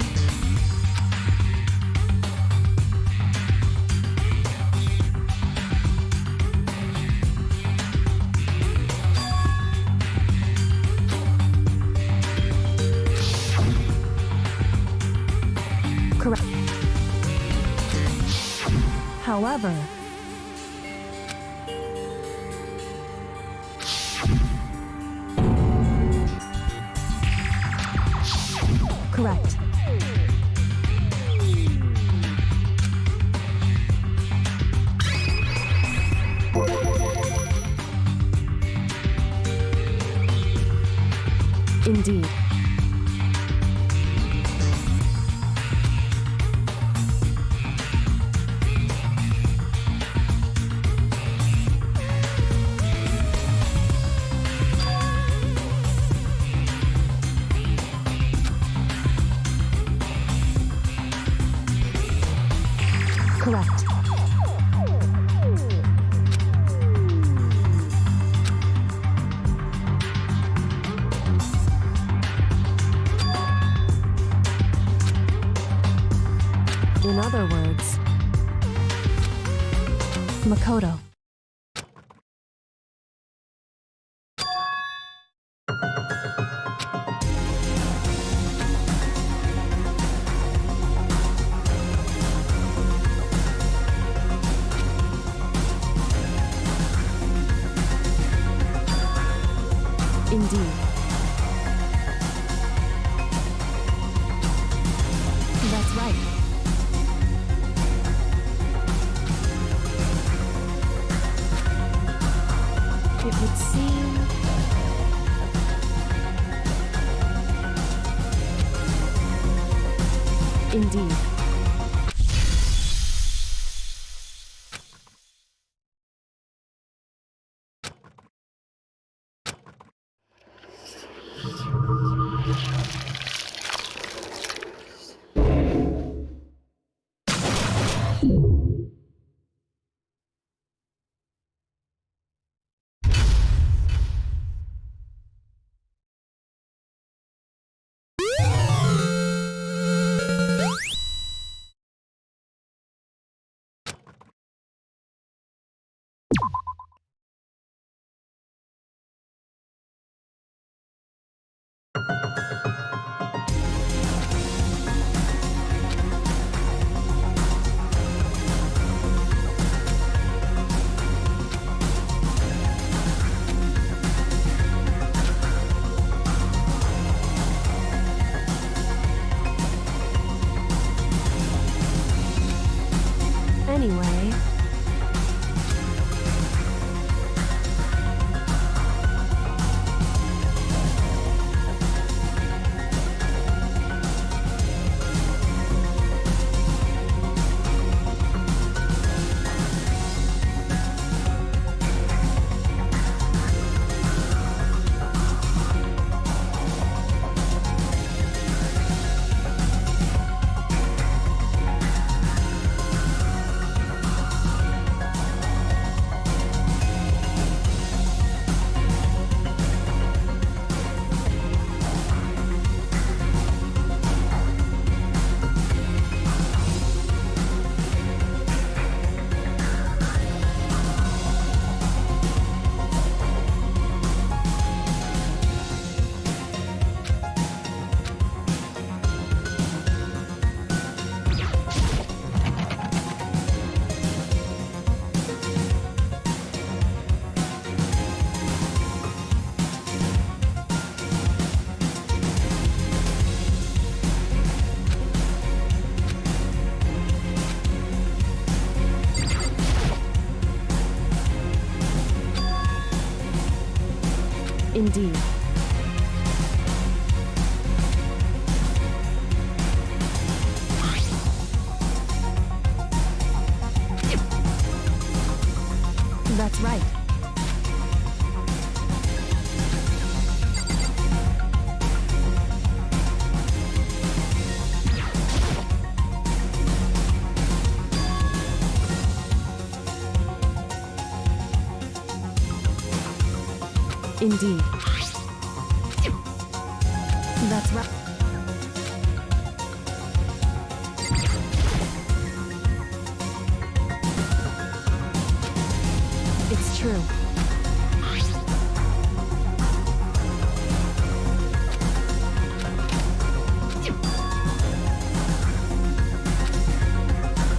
correct. However, correct. Indeed. Correct. In other words, Makoto. Indeed. That's right. It would seem... Indeed. Indeed. That's right. Indeed. That's right. It's true.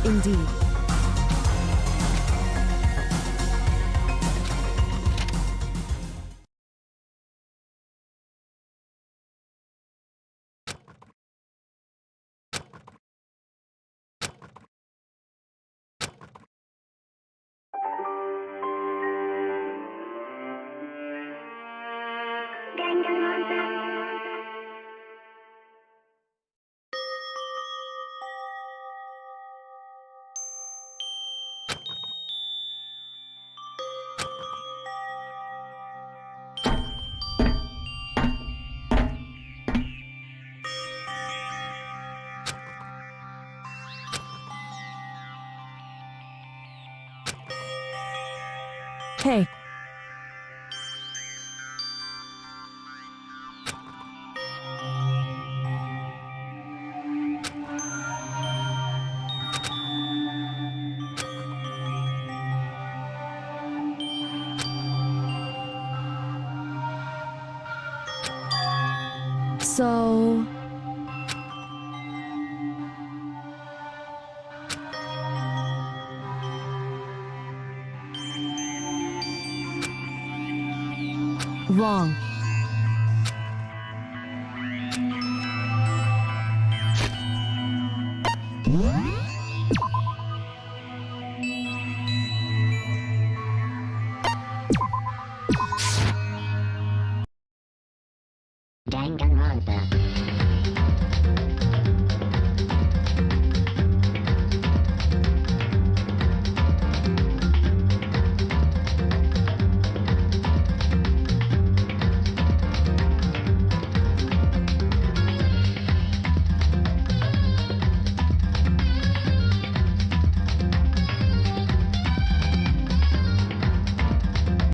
Indeed. Hey. So... Wrong.